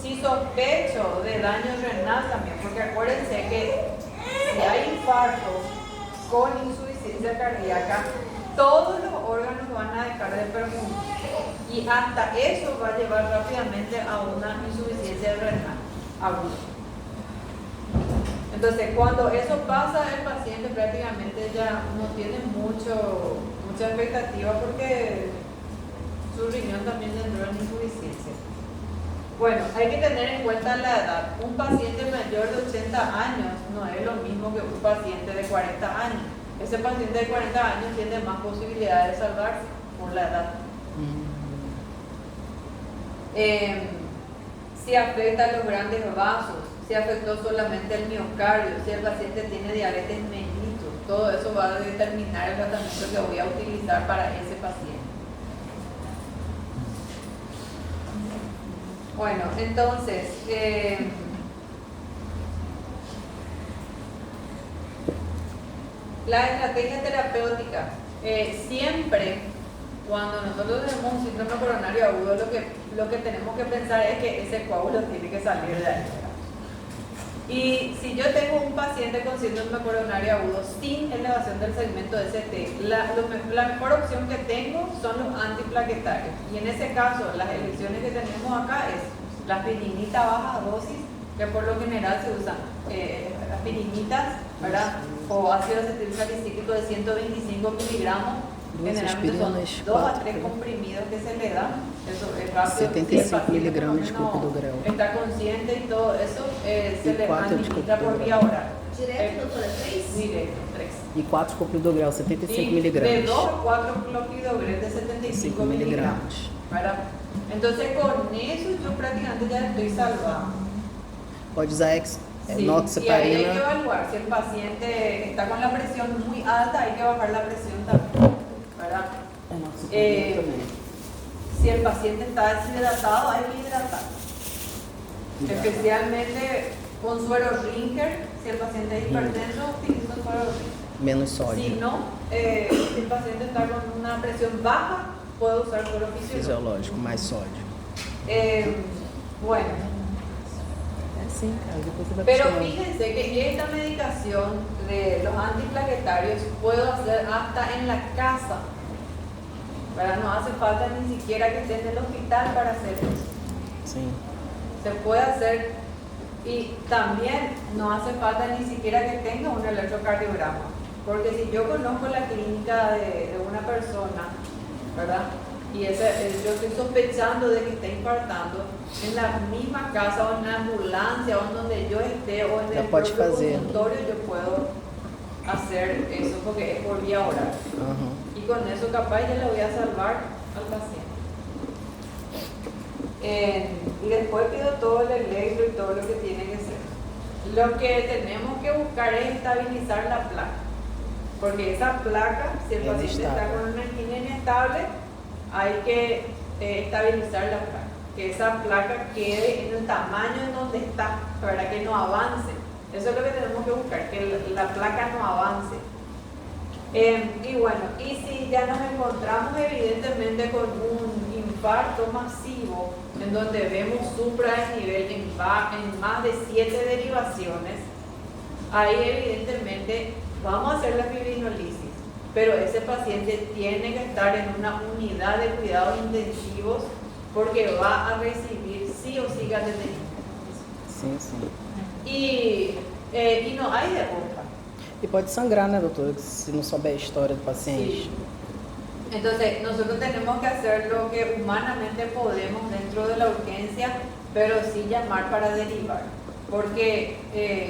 si sospecho de daño renal también, porque acuérdense que si hay infartos con insuficiencia cardíaca, todos los órganos van a dejar de perfundir y hasta eso va a llevar rápidamente a una insuficiencia renal aguda. Entonces, cuando eso pasa, el paciente prácticamente ya no tiene mucha expectativa porque su riñón también entró en insuficiencia. Bueno, hay que tener en cuenta la edad. Un paciente mayor de 80 años no es lo mismo que un paciente de 40 años. Ese paciente de 40 años tiene más posibilidades de salvarse por la edad. Si afecta a los grandes vasos, si afectó solamente el miocardio, si el paciente tiene diabetes mellitus, todo eso va a determinar el tratamiento que voy a utilizar para ese paciente. Bueno, entonces, la estrategia terapéutica, siempre cuando nosotros tenemos un síndrome coronario agudo, lo que tenemos que pensar es que ese coágulo tiene que salir de ahí. Y si yo tengo un paciente con síndrome coronario agudo sin elevación del segmento ST, la mejor opción que tengo son los antiplaquetarios. Y en ese caso, las elecciones que tenemos acá es la aspirinita baja dosis, que por lo general se usan aspirinitas, ¿verdad? O ácido acetilsalicílico de 125 miligramos. Generalmente son 2 a 3 comprimidos que se le dan. Eso es rápido. 75 miligramos de clopidogrel. Está consciente y todo eso, se le 4 de administra por vía clopidogrel. oral. Direto, doutora? 3? Directo, 3. E 4 clopidogrel, 75 De miligramas. 2 a 4 clopidogrel de 75 5 miligramos. miligramos. ¿Verdad? Entonces con eso yo prácticamente ya estoy salvado. Pode usar Sí, y ahí hay que enoxaparina. evaluar si el paciente está con la presión muy alta, hay que bajar la presión también, ¿verdad? Enoxaparina também. Si el paciente está deshidratado, hay que hidratar. Especialmente con suero Rinker, si el paciente es hipertenso, utiliza suero Rinker. Menos Si sódio. no, si el paciente está con una presión baja, puede usar suero fisiológico. Fisiológico, mais sódio. Bueno. É sim, cara. Depois você vai Pero acostumando. fíjense que esta medicación de los antiplaquetarios puedo hacer hasta en la casa. ¿Verdad? No hace falta ni siquiera que esté en el hospital para hacer eso. Sim. Se puede hacer y también no hace falta ni siquiera que tenga un electrocardiograma. Porque si yo conozco la clínica de una persona, ¿verdad? Y yo estoy sospechando de que está infartando, en la misma casa o en la ambulancia o en donde yo esté o en Ya el pode propio fazer. consultorio yo puedo hacer eso porque es por vía oral. Aham. Y con eso capaz ya le voy a salvar al paciente. Y después pido todo el electro y todo lo que tiene que ser. Lo que tenemos que buscar es estabilizar la placa. Porque esa placa, si el Es paciente está inestable. con una angina inestable, hay que estabilizar la placa. Que esa placa quede en el tamaño en donde está, para que no avance. Eso es lo que tenemos que buscar, que la placa no avance. Y bueno, y si ya nos encontramos evidentemente con un infarto masivo, en donde vemos supraesnivel en más de 7 derivaciones, ahí evidentemente vamos a hacer la fibrinolisis, pero ese paciente tiene que estar en una unidad de cuidados intensivos porque va a recibir sí o sí cateterismo. Sim, sim. Y no hay de otra. E pode sangrar, né, doutora? Se não souber a história do paciente. Sí. Entonces, nosotros tenemos que hacer lo que humanamente podemos dentro de la urgencia, pero sí llamar para derivar, porque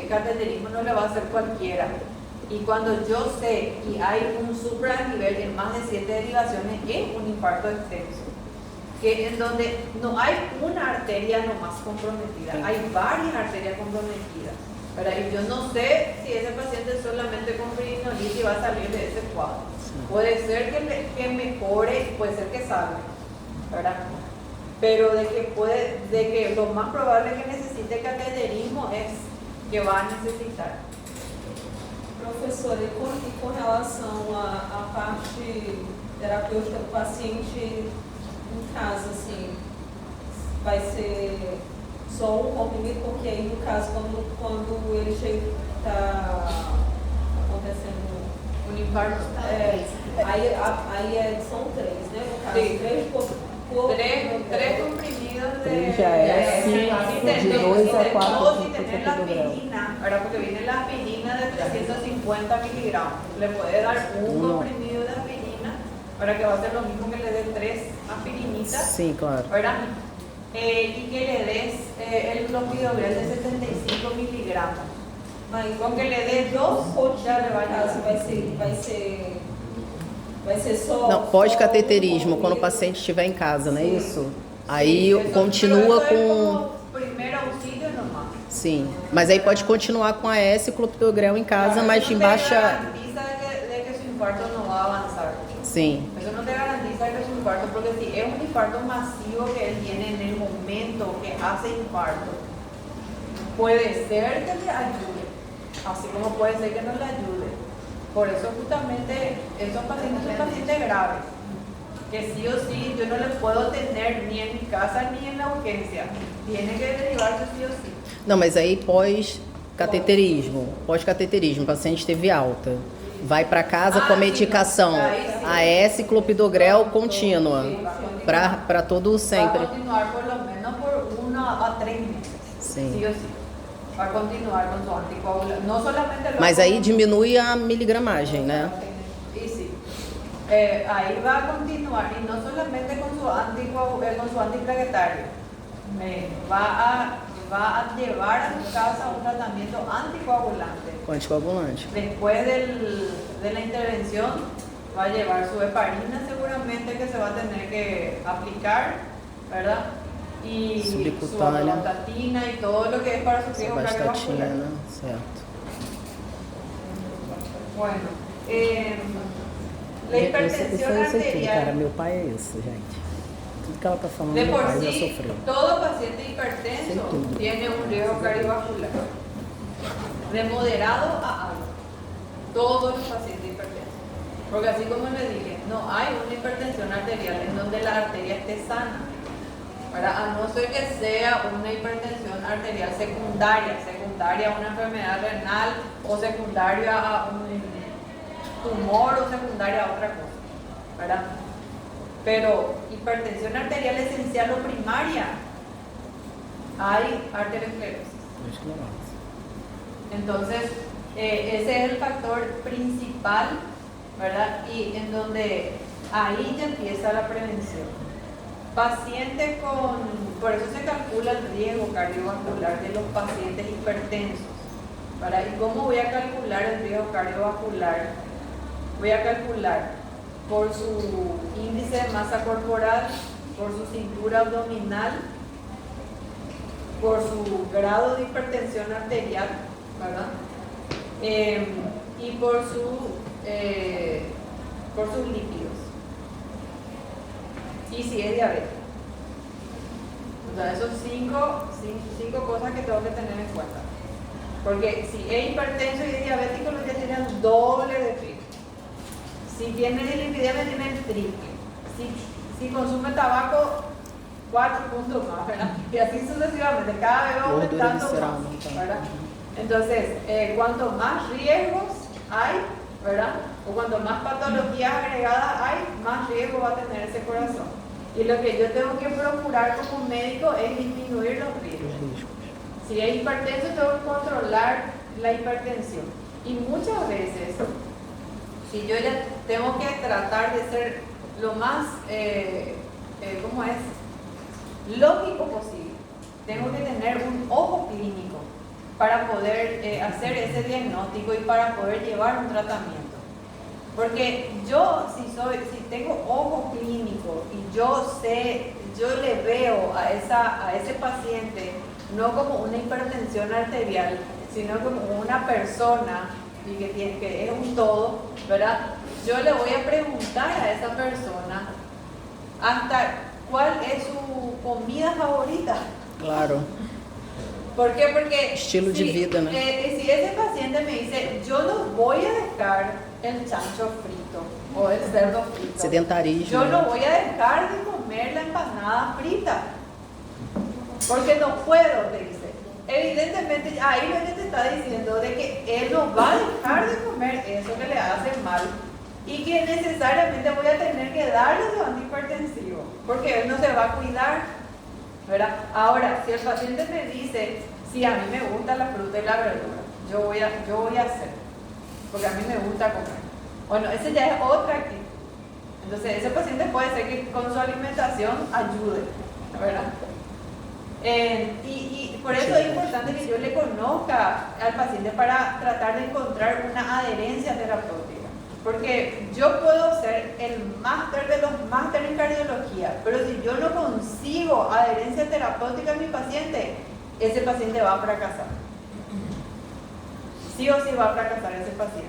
cateterismo no le va a hacer cualquiera. Y cuando yo sé y hay un supranivel en más de 7 derivaciones, es un infarto extenso, que en donde no hay una arteria nomás comprometida, hay varias arterias comprometidas. ¿Verdad? Y yo no sé si ese paciente solamente con fibrinolisis va a salir de ese cuadro. Puede ser que mejore, puede ser que salga, ¿verdad? Pero de que lo más probable que necesite cateterismo es que va a necesitar. Professora, e com relação à parte terapêutica do paciente em casa, assim, vai ser só um comprimido, porque aí no caso, quando ele chega, está acontecendo Un infarto. aí são 3, né? No caso, Sim. 3 Tres comprimidos de... Tres ya es, de 2 a 4 si tenés la aspirina, ¿verdad? Porque viene la aspirina de 350 miligramos. Le puede dar un Uno. comprimido de aspirina para que va a ser lo mismo que le dé 3 aspirinitas, Sim, claro. ¿verdad? Y que le des el clopidogrel de 75 miligramos. Mas Con que le des 2, ya le va a caso ayudar. vai ser só... Não, pós-cateterismo, quando o paciente estiver em casa, não é isso? Aí Sí, eso- continua pero eso es com... como primer auxilio nomás. Sim, mas aí pode continuar com a S e clopidogrel em casa, Claro, mas eso em no te baixa... garantiza de que su infarto no va a avanzar. Sim, Eso no te garantiza que su infarto, porque si es un infarto masivo que él tiene en el momento que hace infarto, puede ser que le ayude, así como puede ser que no le ayude. Por eso justamente esos pacientes son pacientes graves, que sí o sí yo no les puedo tener ni en mi casa ni en la urgencia. Tiene que derivarse sí o sí. não, mas aí pós Cateterismo, pós-cateterismo, o paciente teve alta. Vai para casa com a medicação AS clopidogrel contínua para todo sempre. Va a continuar por lo menos por 1 a 3 meses. Sim. Sí o sí. Va a continuar con su anticoagulante. No solamente lo Mas aí diminui a miligramagem, né? Y sí. Ahí va a continuar y no solamente con su antiplaquetario. Va a llevar a tu casa un tratamiento anticoagulante. Com anticoagulante. Después de la intervención va a llevar su heparina seguramente que se va a tener que aplicar, ¿verdad? Y su Subcutânea. atorvastatina y todo lo que es para su riesgo cardiovascular. Vastatina, certo. Bueno, la Isso hipertensión é isso aqui, cara. arterial. Meu pai é isso, gente. Tudo que ela tá falando, De meu por pai já sí, sofreu. todo paciente Sei hipertenso tudo. tiene un riesgo cardiovascular de moderado a alto. Todos los pacientes hipertensos. Porque así como les dije, no hay una hipertensión arterial en donde la arteria esté sana. ¿Verdad? A no ser que sea una hipertensión arterial secundaria a una enfermedad renal o secundaria a un tumor o secundaria a otra cosa. ¿Verdad? Pero hipertensión arterial esencial o primaria, hay arteriosclerosis. Entonces, ese es el factor principal, ¿verdad? Y en donde ahí ya empieza la prevención. Pacientes por eso se calcula el riesgo cardiovascular de los pacientes hipertensos, ¿verdad? ¿Y cómo voy a calcular el riesgo cardiovascular? Voy a calcular por su índice de masa corporal, por su cintura abdominal, por su grado de hipertensión arterial, ¿verdad? Y por sus lípidos. Y si es diabetes. O sea, esos cinco cosas que tengo que tener en cuenta. Porque si es hipertenso y es diabético, los ya tienen doble de riesgo. Si tiene dislipidemia, tiene el triple. Si consume tabaco, 4 puntos más, ¿verdad? Y así sucesivamente, cada vez va aumentando más, ¿verdad? Entonces, cuanto más riesgos hay, ¿verdad? O cuanto más patologías agregadas hay, más riesgo va a tener ese corazón. Y lo que yo tengo que procurar como médico es disminuir los riesgos. Si es hipertenso, tengo que controlar la hipertensión. Y muchas veces, si yo ya tengo que tratar de ser lo más, ¿cómo es? Lógico posible. Tengo que tener un ojo clínico para poder hacer ese diagnóstico y para poder llevar un tratamiento. Porque yo, si tengo ojo clínico y yo le veo a ese paciente no como una hipertensión arterial, sino como una persona y que es un todo, ¿verdad? Yo le voy a preguntar a esa persona hasta cuál es su comida favorita. Claro. ¿Por qué? Porque estilo de vida, ¿no? Si ese paciente me dice, yo no voy a dejar el chancho frito o el cerdo frito, Sedentarismo. yo no voy a dejar de comer la empanada frita, porque no puedo, te dice. Evidentemente, ahí lo que te está diciendo de que él no va a dejar de comer eso que le hace mal y que necesariamente voy a tener que darle su antihipertensivo, porque él no se va a cuidar, ¿verdad? Ahora, si el paciente me dice, sí, a mí me gusta la fruta y la verdura, yo voy a hacer, porque a mí me gusta comer. Bueno, ese ya es otra actitud. Entonces, ese paciente puede ser que con su alimentación ayude, ¿verdad? Y por eso es importante que yo le conozca al paciente para tratar de encontrar una adherencia terapéutica. Porque yo puedo ser el máster de los másteres en cardiología, pero si yo no consigo adherencia terapéutica en mi paciente, ese paciente va a fracasar. Sí o sí va a fracasar ese paciente.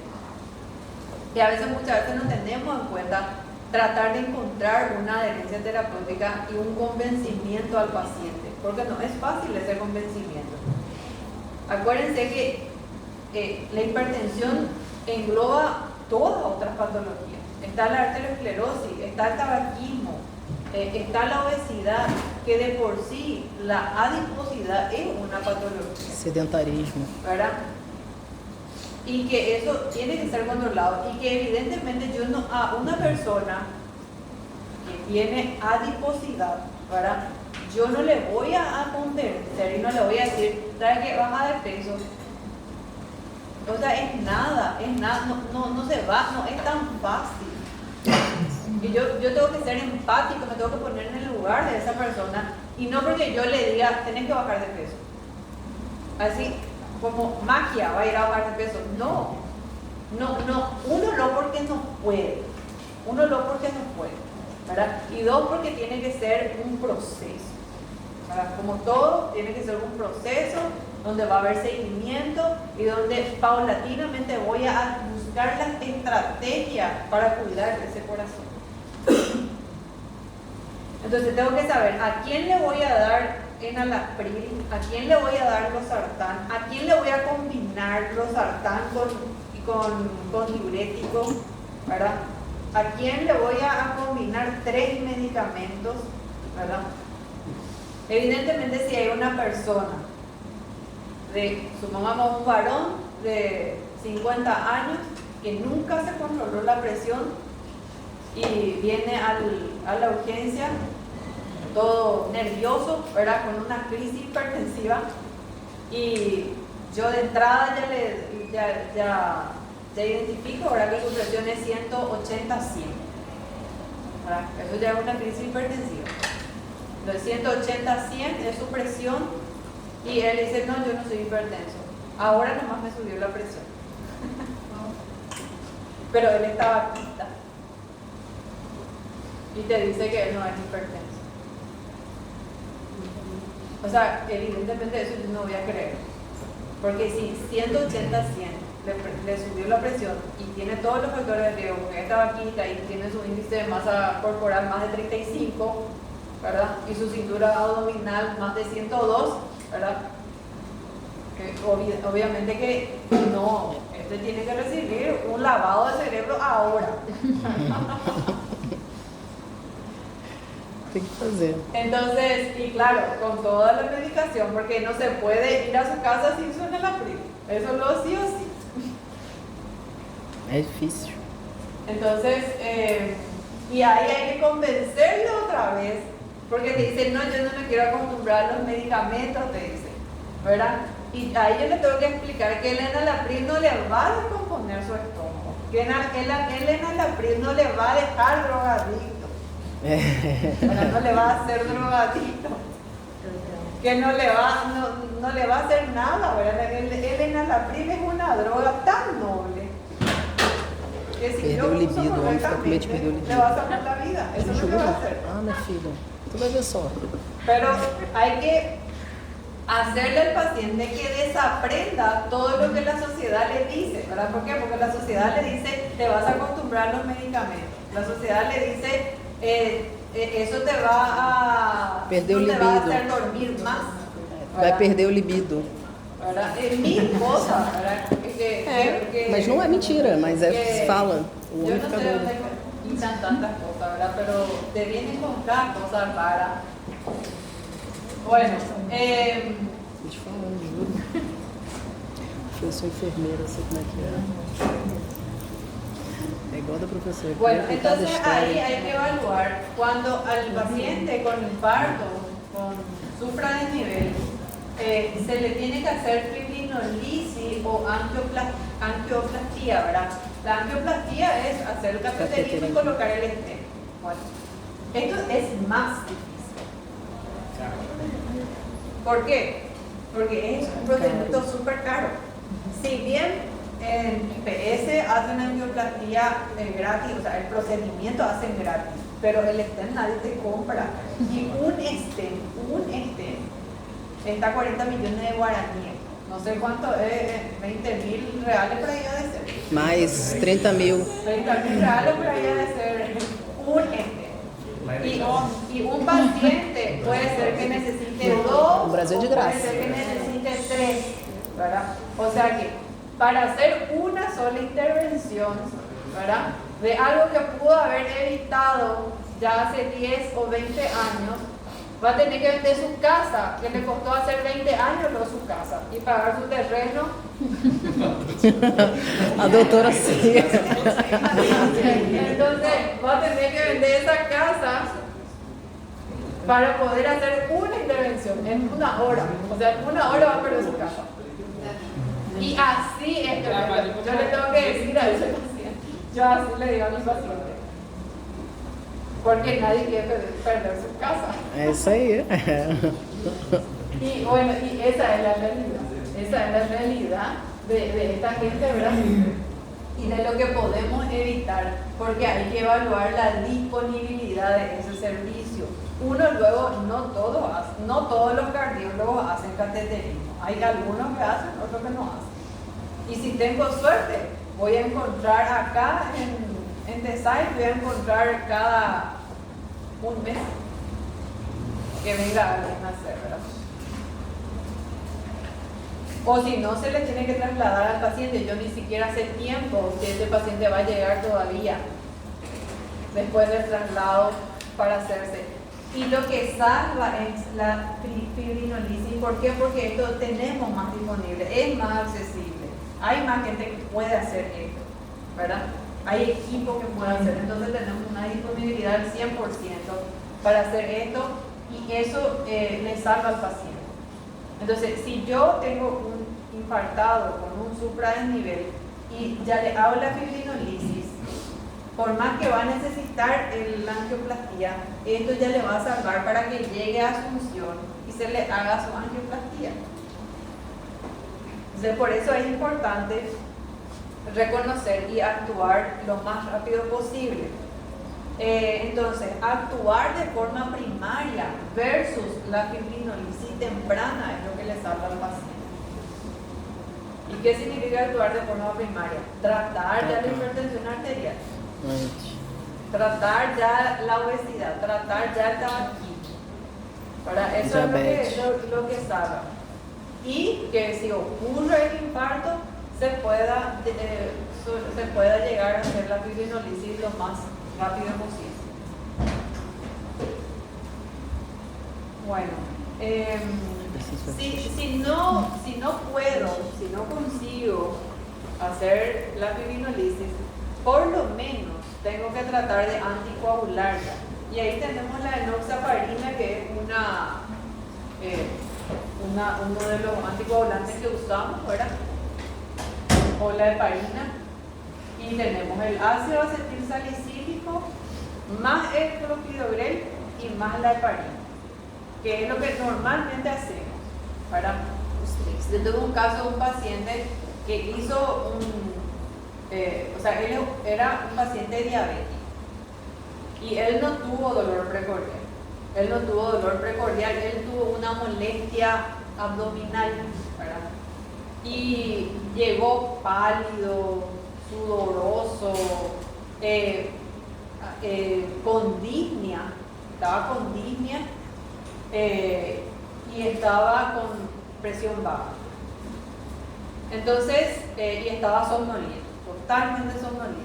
Y a veces, muchas veces no tenemos en cuenta tratar de encontrar una adherencia terapéutica y un convencimiento al paciente, porque no es fácil ese convencimiento. Acuérdense que la hipertensión engloba todas otras patologías. Está la arteriosclerosis, está el tabaquismo, está la obesidad, que de por sí la adiposidad es una patología, Sedentarismo. ¿verdad? Y que eso tiene que ser controlado y que evidentemente yo no, a una persona que tiene adiposidad, ¿verdad? Yo no le voy a convencer y no le voy a decir, ¿sabes qué? Baja de peso. O sea, es nada, no se va, no es tan fácil. Y yo tengo que ser empático, me tengo que poner en el lugar de esa persona y no porque yo le diga, tenés que bajar de peso. Así como magia va a ir a bajar de peso. No, uno no porque no puede, ¿verdad? Y dos porque tiene que ser un proceso, ¿verdad? Como todo, tiene que ser un proceso donde va a haber seguimiento y donde paulatinamente voy a buscar las estrategias para cuidar de ese corazón. Entonces tengo que saber a quién le voy a dar enalapril, a quién le voy a dar losartán, a quién le voy a combinar losartán con diurético, ¿verdad? A quién le voy a combinar 3 medicamentos, ¿verdad? Evidentemente si hay una persona supongamos un varón de 50 años que nunca se controló la presión y viene a la urgencia todo nervioso, ¿verdad? Con una crisis hipertensiva y yo de entrada ya identifico, ¿verdad? Que su presión es 180-100, ¿verdad? Eso ya es una crisis hipertensiva. Entonces 180-100 es su presión y él dice, no, yo no soy hipertenso, ahora nomás me subió la presión. Pero él estaba quita y te dice que él no es hipertenso. O sea, evidentemente eso yo no voy a creer, porque si 180-100 le subió la presión y tiene todos los factores de riesgo, porque estaba quita y tiene su índice de masa corporal más de 35, ¿verdad? Y su cintura abdominal más de 102, ¿verdad? Obviamente que no, este tiene que recibir un lavado de cerebro ahora. Tem que fazer. Entonces, y claro, con toda la medicación, porque no se puede ir a su casa sin su enalapril. Eso lo sí o sí. É difícil. Entonces, y ahí hay que convencerle otra vez, porque te dicen, no, yo no me quiero acostumbrar a los medicamentos, te dicen, ¿verdad? Y ahí yo le tengo que explicar que el enalapril no le va a descomponer su estómago, que el enalapril no le va a dejar drogadicto, ¿verdad? No le va a hacer drogadicto, que no le va a hacer nada, ¿verdad? El enalapril es una droga tan noble que si Perdeu yo o uso libido, o homem fica com medo de perder o correctamente, libido. le va a salvar la vida, eso es lo que va a hacer. Ah, minha filha, tu vai ver só. Pero hay que hacerle al paciente que desaprenda todo lo que la sociedad le dice, ¿verdad? ¿Por qué? Porque la sociedad le dice, te vas a acostumbrar a los medicamentos. La sociedad le dice, eso te va a, Perder o no te va a libido. hacer dormir más. Vai ¿verdad? perder o libido. ¿Verdad? Mil cosas, ¿verdad? Mas não é mentira, mas é o que se fala. O Yo homem no fica sé doido. dónde quitan tantas cosas, ¿verdad? Pero te vienen con cada cosa rara. Bueno, Tô te falando, juro. Eu sou enfermeira, sei como é que é. É igual da professora. bueno, queria contar da entonces história. ahí hay que evaluar cuando al paciente con infarto, con sufra de nivel, se le tiene que hacer fibrinolisis o angioplastía, ¿verdad? La angioplastía es hacer el cateterismo y colocar el stent. Bueno, esto es más difícil. ¿Por qué? Porque es un procedimiento súper caro. Si bien en IPS hace una angioplastía gratis, o sea, el procedimiento hacen gratis, pero el stent nadie te compra. Y un stent está 40 millones de guaraníes. No sé cuánto es, 20.000 reales por ahí ha de ser. Mais 30.000. 30.000 reales por ahí ha de ser un stent. Y un paciente puede ser que necesite 2, No Brasil de o graça. puede ser que necesite 3, ¿verdad? O sea que para hacer una sola intervención, ¿verdad? De algo que pudo haber evitado ya hace 10 o 20 años, va a tener que vender su casa, que le costó hacer 20 años no su casa, y pagar su terreno. A doutora sim. Entonces va a tener que vender esa casa para poder hacer una intervención en una hora. O sea, en una hora va a perder su casa. Y así es que yo le tengo que decir a ese paciente. Yo así le digo a mi paciente. Porque nadie quiere perder su casa. É isso aí. Y bueno, y esa es la realidad. Esa es la realidad de esta gente, ¿verdad? Y de lo que podemos evitar, porque hay que evaluar la disponibilidad de ese servicio. Uno luego, no todos los cardiólogos hacen cateterismo. Hay algunos que hacen, otros que no hacen. Y si tengo suerte, voy a encontrar acá en Tesai, voy a encontrar cada un mes que venga alguien a hacer, ¿verdad? O si no, se le tiene que trasladar al paciente. Yo ni siquiera sé tiempo si ese paciente va a llegar todavía después del traslado para hacerse. Y lo que salva es la fibrinolisis. ¿Por qué? Porque esto tenemos más disponible, es más accesible. Hay más gente que puede hacer esto, ¿verdad? Hay equipos que pueden hacer. Entonces tenemos una disponibilidad al 100% para hacer esto y eso le salva al paciente. Entonces, si yo tengo un infartado con un supradesnivel y ya le hago la fibrinolisis, por más que va a necesitar la angioplastía, esto ya le va a salvar para que llegue a Asunción y se le haga su angioplastía. Entonces, por eso es importante reconocer y actuar lo más rápido posible. Entonces, actuar de forma primaria versus la fibrinolisis temprana es lo que le salva al paciente. ¿Y qué significa actuar de forma primaria? Tratar ya la hipertensión arterial, tratar ya la obesidad, tratar ya el tabaquismo. Para eso es lo que salva. Y que si ocurre el infarto, se pueda llegar a hacer la fibrinolisis lo más rápido posible. Bueno, si no consigo hacer la fibrinolisis, por lo menos tengo que tratar de anticoagularla. Y ahí tenemos la enoxaparina, que es uno de los anticoagulantes que usamos, ¿verdad? O la heparina. Y tenemos el ácido acetil salicílico más el clopidogrel y más la heparina, que es lo que normalmente hacemos, ¿verdad? Yo tuve un caso de un paciente que hizo él era un paciente diabético y él no tuvo dolor precordial. Él tuvo una molestia abdominal, ¿verdad? Y llegó pálido, sudoroso, con disnea, estaba con disnea y estaba con presión baja. Entonces, y estaba somnoliento, totalmente somnoliento.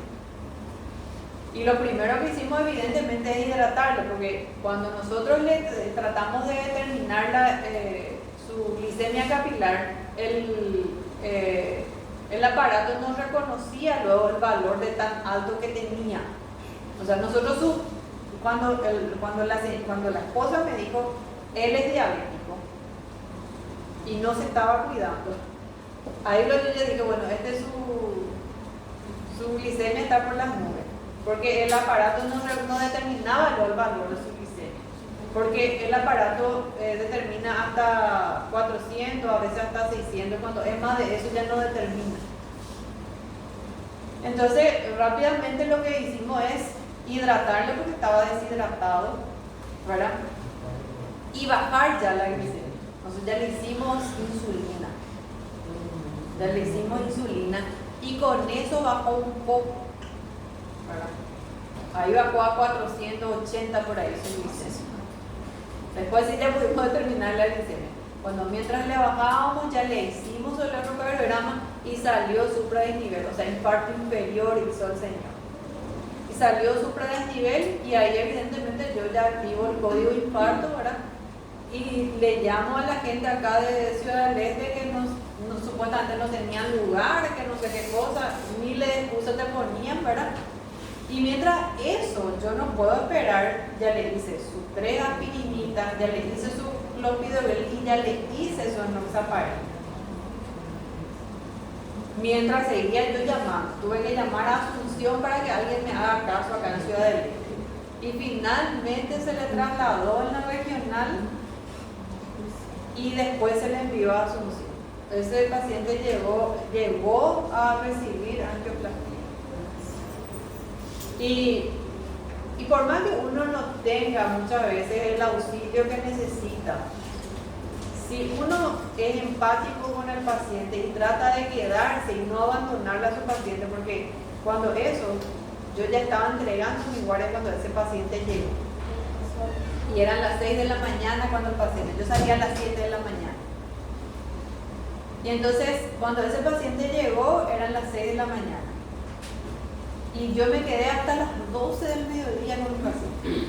Y lo primero que hicimos evidentemente es hidratarlo, porque cuando nosotros le tratamos de determinar su glicemia capilar, el aparato no reconocía luego el valor de tan alto que tenía. O sea, nosotros cuando la esposa me dijo, él es diabético y no se estaba cuidando, ahí yo le dije, bueno, su glicemia está por las nubes, porque el aparato no determinaba luego el valor de su glicemia, porque el aparato determina hasta 400, a veces hasta 600, cuando es más de eso ya no determina. Entonces, rápidamente lo que hicimos es hidratarlo porque estaba deshidratado, ¿verdad? Y bajar ya la glicemia. Entonces ya le hicimos insulina y con eso bajó un poco, ¿verdad? Ahí bajó a 480 por ahí su glicemia. Después sí ya pudimos determinar la glicemia. Cuando mientras le bajábamos ya le hicimos el electrocardiograma y salió supradesnivel, o sea, infarto inferior, hizo el señor. Y salió supradesnivel y ahí evidentemente yo ya activo el código infarto, ¿verdad? Y le llamo a la gente acá de Ciudad del Este que supuestamente no tenían lugar, que no sé qué cosa, miles de excusas te ponían, ¿verdad? Y mientras eso yo no puedo esperar, ya le hice sus 3 aspirinitas, ya le hice su clopidogrel y ya le hice su enoxaparina. Mientras seguía yo llamando, tuve que llamar a Asunción para que alguien me haga caso acá en Ciudad del Este. Y finalmente se le trasladó en la regional y después se le envió a Asunción. Ese paciente llegó a recibir angioplastia. Y por más que uno no tenga muchas veces el auxilio que necesita, si uno es empático con el paciente y trata de quedarse y no abandonarle a su paciente, porque cuando yo ya estaba entregando mi guardia cuando ese paciente llegó. Y eran las 6 de la mañana cuando el paciente, yo salía a las 7 de la mañana. Y entonces, cuando ese paciente llegó, eran las 6 de la mañana. Y yo me quedé hasta las 12 del mediodía con el paciente.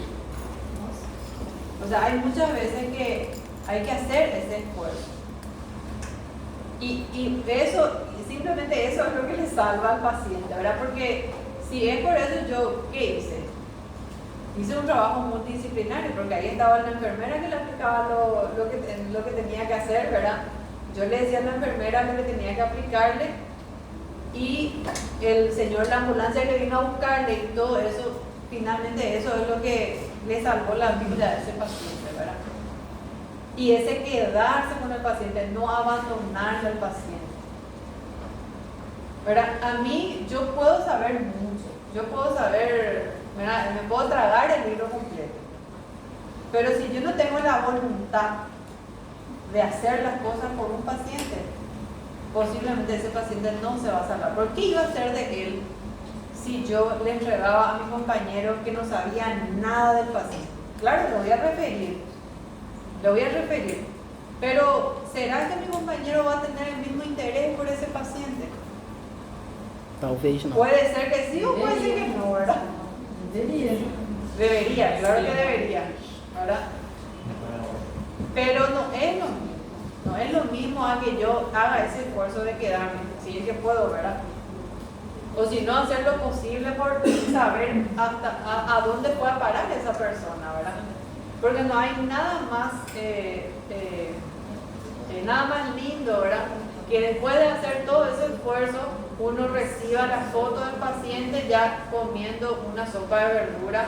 O sea, hay muchas veces que hay que hacer ese esfuerzo. Y simplemente eso es lo que le salva al paciente, ¿verdad? Porque si es por eso, yo, ¿qué hice? Hice un trabajo multidisciplinario, porque ahí estaba la enfermera que le aplicaba lo que tenía que hacer, ¿verdad? Yo le decía a la enfermera lo que tenía que aplicarle y el señor de la ambulancia que vino a buscarle y todo eso, finalmente eso es lo que le salvó la vida a ese paciente, ¿verdad? Y ese quedarse con el paciente, no abandonarle al paciente, ¿verdad? A mí, yo puedo saber mucho, yo puedo saber, ¿verdad? Me puedo tragar el libro completo, pero si yo no tengo la voluntad de hacer las cosas por un paciente, posiblemente ese paciente no se va a salvar. ¿Por qué iba a hacer de él si yo le entregaba a mi compañero que no sabía nada del paciente? Claro, lo voy a referir, pero ¿será que mi compañero va a tener el mismo interés por ese paciente? Talvez não. Puede ser que sí o puede ser que no, ¿verdad? Debería, claro que debería, ¿verdad? Pero no es lo mismo a que yo haga ese esfuerzo de quedarme, si es que puedo, ¿verdad? O si no, hacer lo posible por saber hasta a dónde pueda parar esa persona, ¿verdad? Porque no hay nada más lindo, ¿verdad? Que después de hacer todo ese esfuerzo, uno reciba la foto del paciente ya comiendo una sopa de verdura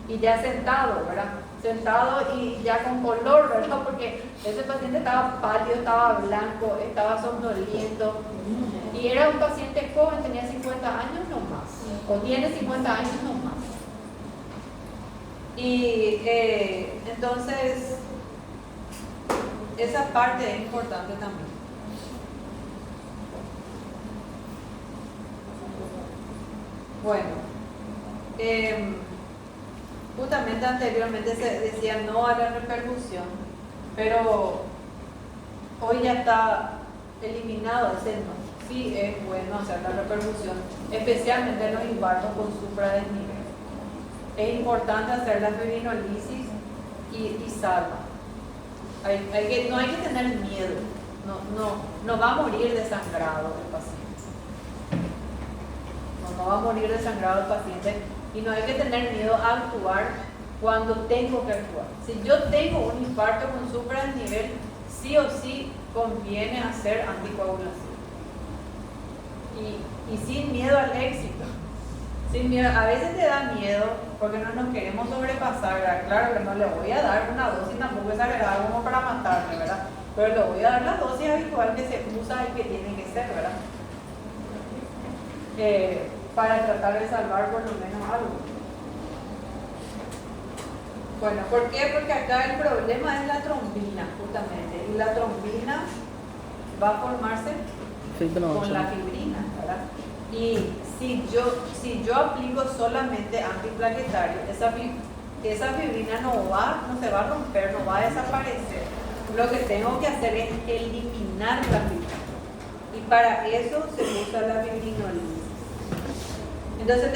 y ya sentado, ¿verdad? Sentado y ya con color, ¿verdad? Porque ese paciente estaba pálido, estaba blanco, estaba somnoliento. Y era un paciente joven, tenía 50 años no más, o tiene 50 años no más. Y entonces, esa parte es importante también. Bueno, justamente anteriormente se decía no a la repercusión, pero hoy ya está eliminado ese no. Sí es bueno hacer la repercusión, especialmente en los infartos con supradesnivel. Es importante hacer la fibrinolisis y salva. No hay que tener miedo, no va a morir desangrado el paciente. No va a morir desangrado el paciente y no hay que tener miedo a actuar cuando tengo que actuar. Si yo tengo un infarto con supradesnivel, sí o sí conviene hacer anticoagulación. Y sin miedo al éxito. Sin miedo. A veces te da miedo porque no nos queremos sobrepasar, ¿verdad? Claro que no le voy a dar una dosis tampoco exagerada como para matarme, ¿verdad? Pero le voy a dar la dosis habitual que se usa y que tiene que ser, ¿verdad? Para tratar de salvar por lo menos algo. Bueno, ¿por qué? Porque acá el problema es la trombina, justamente. Y la trombina va a formarse con la fibrina, ¿verdad? Y si yo aplico solamente antiplaquetario, esa fibrina no se va a romper, no va a desaparecer. Lo que tengo que hacer es eliminar la fibrina. Y para eso se usa la fibrinolisis. Entonces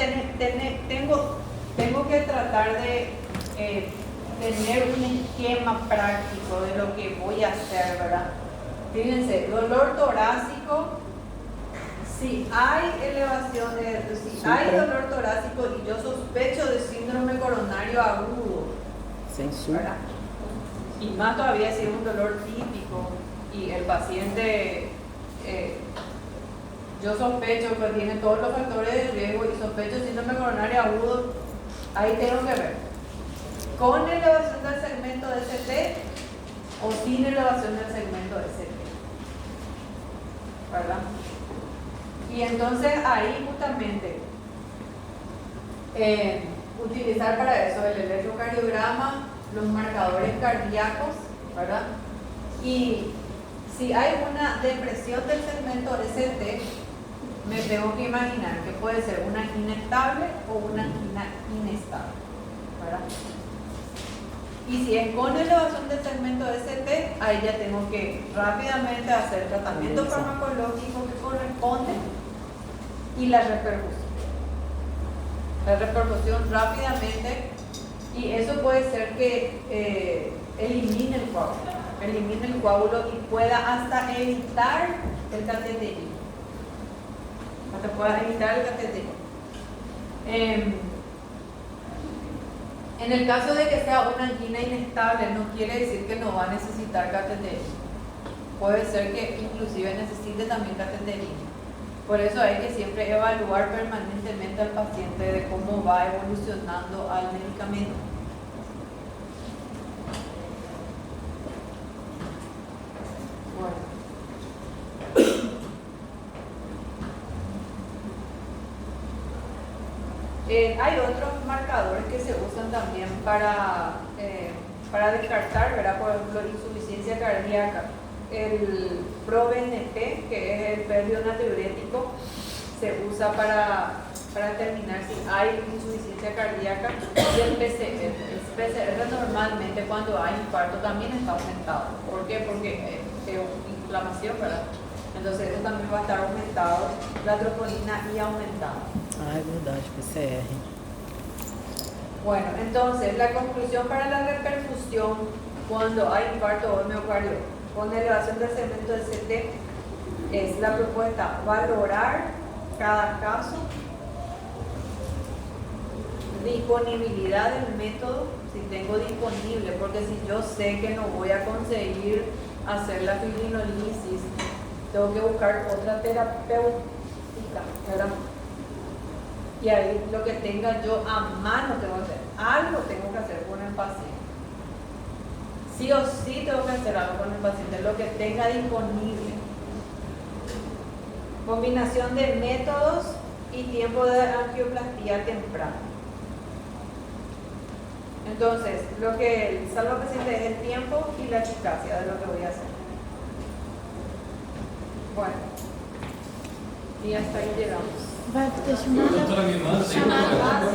tengo que tratar de tener un esquema práctico de lo que voy a hacer, ¿verdad? Fíjense, dolor torácico, si hay elevación, si hay dolor torácico y yo sospecho de síndrome coronario agudo, Censura. ¿verdad? Y más todavía si es un dolor típico y el paciente, yo sospecho que tiene todos los factores de riesgo y sospecho síndrome coronario agudo, ahí tengo que ver. ¿Con elevación del segmento ST o sin elevación del segmento ST? ¿Verdad? Y entonces ahí justamente utilizar para eso el electrocardiograma, los marcadores cardíacos, ¿verdad? Y si hay una depresión del segmento ST, me tengo que imaginar que puede ser una angina estable o una angina inestable, ¿verdad? Y si es con elevación del segmento ST, ahí ya tengo que rápidamente hacer tratamiento farmacológico que corresponde y la repercusión. La repercusión rápidamente, y eso puede ser que elimine el coágulo y pueda hasta evitar el cateterismo. Hasta pueda evitar el cateterismo. En el caso de que sea una angina inestable, no quiere decir que no va a necesitar cateterismo. Puede ser que inclusive necesite también cateterismo. Por eso hay que siempre evaluar permanentemente al paciente de cómo va evolucionando al medicamento. Bueno. Hay otros marcadores que se usan también para descartar, ¿verdad? Por ejemplo, insuficiencia cardíaca. El ProBNP, que es el periodo natriurético, se usa para determinar si hay insuficiencia cardíaca. Y el PCR. El PCR normalmente cuando hay infarto también está aumentado. ¿Por qué? Porque es inflamación, ¿verdad? Entonces eso también va a estar aumentado, la troponina y aumentada. Ah, é verdade, PCR. Bueno, entonces la conclusión para la reperfusión cuando hay infarto o miocardio con elevación del segmento de CT es la propuesta valorar cada caso, disponibilidad del método, si tengo disponible, porque si yo sé que no voy a conseguir hacer la fibrinolisis, tengo que buscar otra terapéutica, ¿verdad? Y ahí lo que tenga yo a mano tengo que hacer, algo tengo que hacer con el paciente. Sí o sí tengo que hacer algo con el paciente, lo que tenga disponible. Combinación de métodos y tiempo de angioplastía temprana. Entonces, lo que salva al paciente es el tiempo y la eficacia de lo que voy a hacer. Bueno, y hasta ahí llegamos. Vai ter chamada? Doutora, me manda. Chamada.